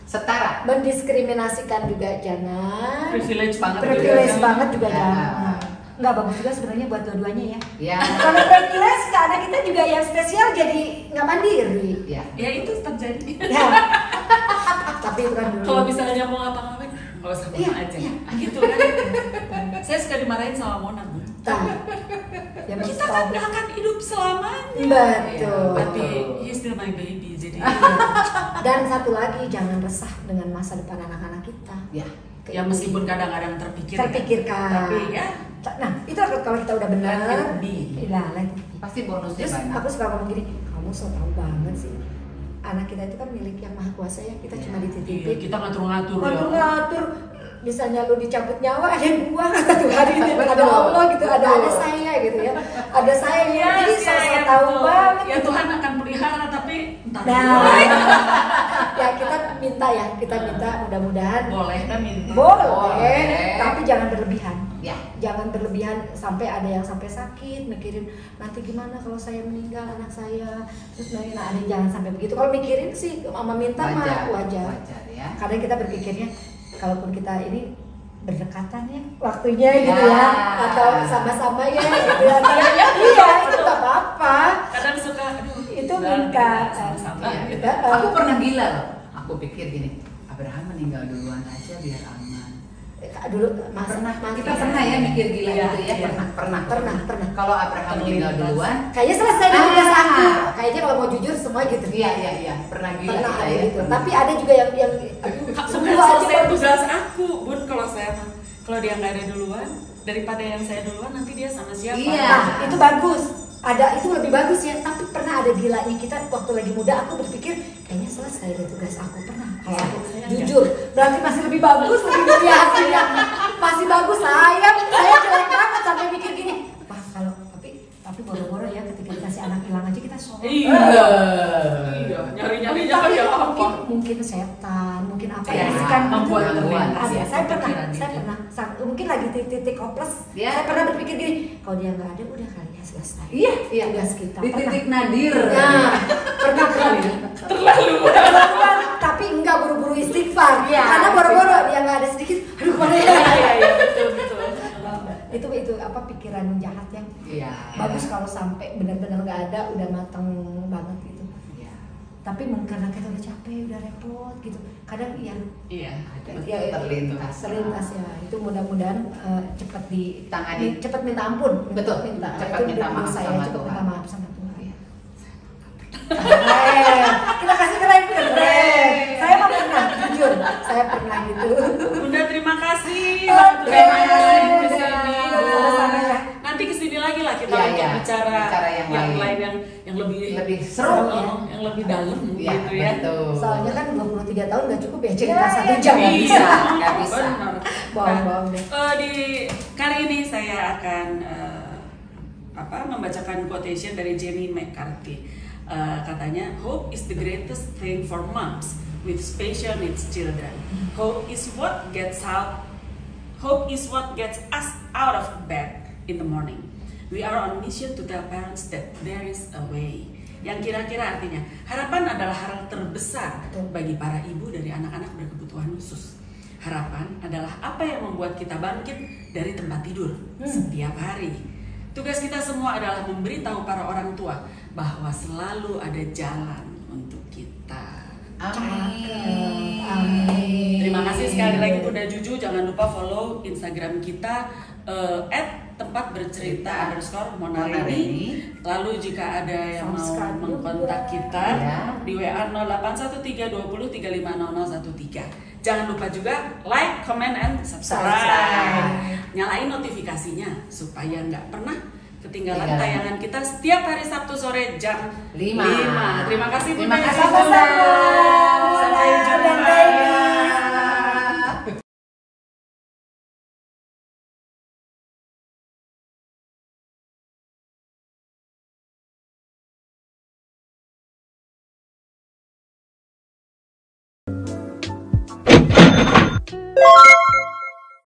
Setara. Mendiskriminasikan juga jangan. Privilege banget. Privilege juga. banget juga Ya. jangan. Nggak bagus juga sebenarnya buat dua-duanya ya. Ya. Kalau privilege ke anak kita juga yang spesial jadi nggak mandiri. Ya. Ya itu terjadi. Ya. Tapi itu kan dulu. Kalau misalnya mau ngapa-ngapain, nggak usah Iya, aja. iya. Gitu kan. Saya suka dimarahin sama Mona, Bu. Ya, Kita kan nggak akan hidup selamanya. betul. Tapi he's still my baby, jadi Dan satu lagi, jangan resah dengan masa depan anak-anak kita. Ya. ya meskipun kadang-kadang Terpikirkan. tapi ya Nah, itu kalau kita udah benar, let it be. iya, let it be. Pasti bonusnya Terus banyak. aku suka ngomong gini, kamu so tahu banget sih. Anak kita itu kan milik yang maha kuasa ya, kita cuma iya, dititipin. kita ngatur-ngatur ya. Ngatur-ngatur. Misalnya lu dicabut nyawa, ada yang buang kata Tuhan itu, ada Allah gitu, ada saya gitu ya, ada saya yang jadi saya tahu banget. Ya Tuhan akan pelihara tapi entah Nah, boleh. ya kita minta mudah-mudahan Boleh kan minta. boleh, tapi jangan berlebihan. Ya. Jangan berlebihan sampai ada yang sampai sakit, mikirin nanti gimana kalau saya meninggal anak saya. Terus ada yang jangan sampai begitu. Kalau mikirin sih mama minta mah wajar. Wajar ya. Kadang kita berpikirnya kalaupun kita ini berdekatan ya waktunya gitu ya, atau sama-sama ya gitu ya. Iya, itu nggak apa-apa. Kadang suka aduh Itu udah, minta sama-sama Iya. gitu. Aku pernah gila loh. Aku pikir gini, Abraham meninggal duluan aja biar aman. Dulu Kita pernah ya mikir gila Iya, gitu ya. iya. Pernah. Pernah. Kalau Abraham meninggal duluan, Kayaknya selesai di tugas aku. Kayaknya kalau mau jujur semua gitu. iya. Pernah gila Pernah kita ada ya. gitu. Tapi ada juga yang Sudah semua aja selesai bagus. tugas aku, Bun. Kalau dia nggak ada duluan, daripada yang saya duluan nanti dia sama siapa? Iya. Nah, itu bagus. Itu lebih bagus ya. Tapi pernah ada gilanya kita waktu lagi muda, aku berpikir kayaknya selesai deh tugas aku. Pernah. Kalau aku jujur, berarti masih lebih bagus, lebih mulia hasilnya. Masih bagus. Saya jelek banget sampai mikir gini. Wah, tapi boro-boro ya ketika dikasih anak hilang aja kita sholat. Iya. Nyari-nyarinya kan ya apa? Mungkin setan, mungkin apa Ya, ya, kan membuat itu terlintas ada. ya, Saya pikiran pernah, mungkin lagi titik hopeless. Ya. Saya pernah berpikir gini, kalau dia nggak ada, udah kali ya selesai. Iya. Tugas kita. Di titik nadir. Nah, pernah Terlalu. tapi enggak buru-buru istighfar. Iya, Karena boro-boro dia nggak ada sedikit, aduh kemana ya? Iya, betul. Itu apa pikiran jahat yang Iya. bagus kalau sampai benar-benar nggak ada, udah matang banget gitu. Iya. Tapi mungkin karena kita udah capek, udah repot gitu. Kadang ya Iya. ya, terlintas ya. Itu mudah-mudahan cepat Tangani. cepat minta ampun. Betul. Minta Cepat itu minta maaf dosa ya, sama cepat Tuhan. minta maaf sama Tuhan. Iya. Kita kasih keren. Saya mah pernah, jujur, saya pernah gitu. Bunda terima kasih. Oke. Terima kasih di sini. Sama-sama ya. Nanti kesini lagi lah kita Iya, untuk iya. bicara yang lain. yang lebih seru ya. yang lebih dalam Iya, gitu ya. betul. Soalnya kan 23 tahun nggak cukup ya cerita 1 jam. Nggak bisa. Benar. Bohong deh. Di kali ini saya akan membacakan quotation dari Jenny McCarthy. Katanya, hope is the greatest thing for moms with special needs children. Hope is what gets us out of bed in the morning. We are on mission to tell parents that there is a way. Yang kira-kira artinya, harapan adalah hal terbesar bagi para ibu dari anak-anak berkebutuhan khusus. Harapan adalah apa yang membuat kita bangkit dari tempat tidur setiap hari. Tugas kita semua adalah memberitahu para orang tua bahwa selalu ada jalan untuk kita. Amin. Terima kasih sekali lagi Bunda Juju. Jangan lupa follow Instagram kita @tempatbercerita_Monarini. Lalu jika ada yang mau mengkontak kita di WA 081320350013. Jangan lupa juga like, comment, and subscribe. Nyalain notifikasinya supaya nggak pernah ketinggalan tayangan kita setiap hari Sabtu sore jam 5. Terima kasih Bunda. Terima kasih, Juju. Bunda. Sampai jumpa.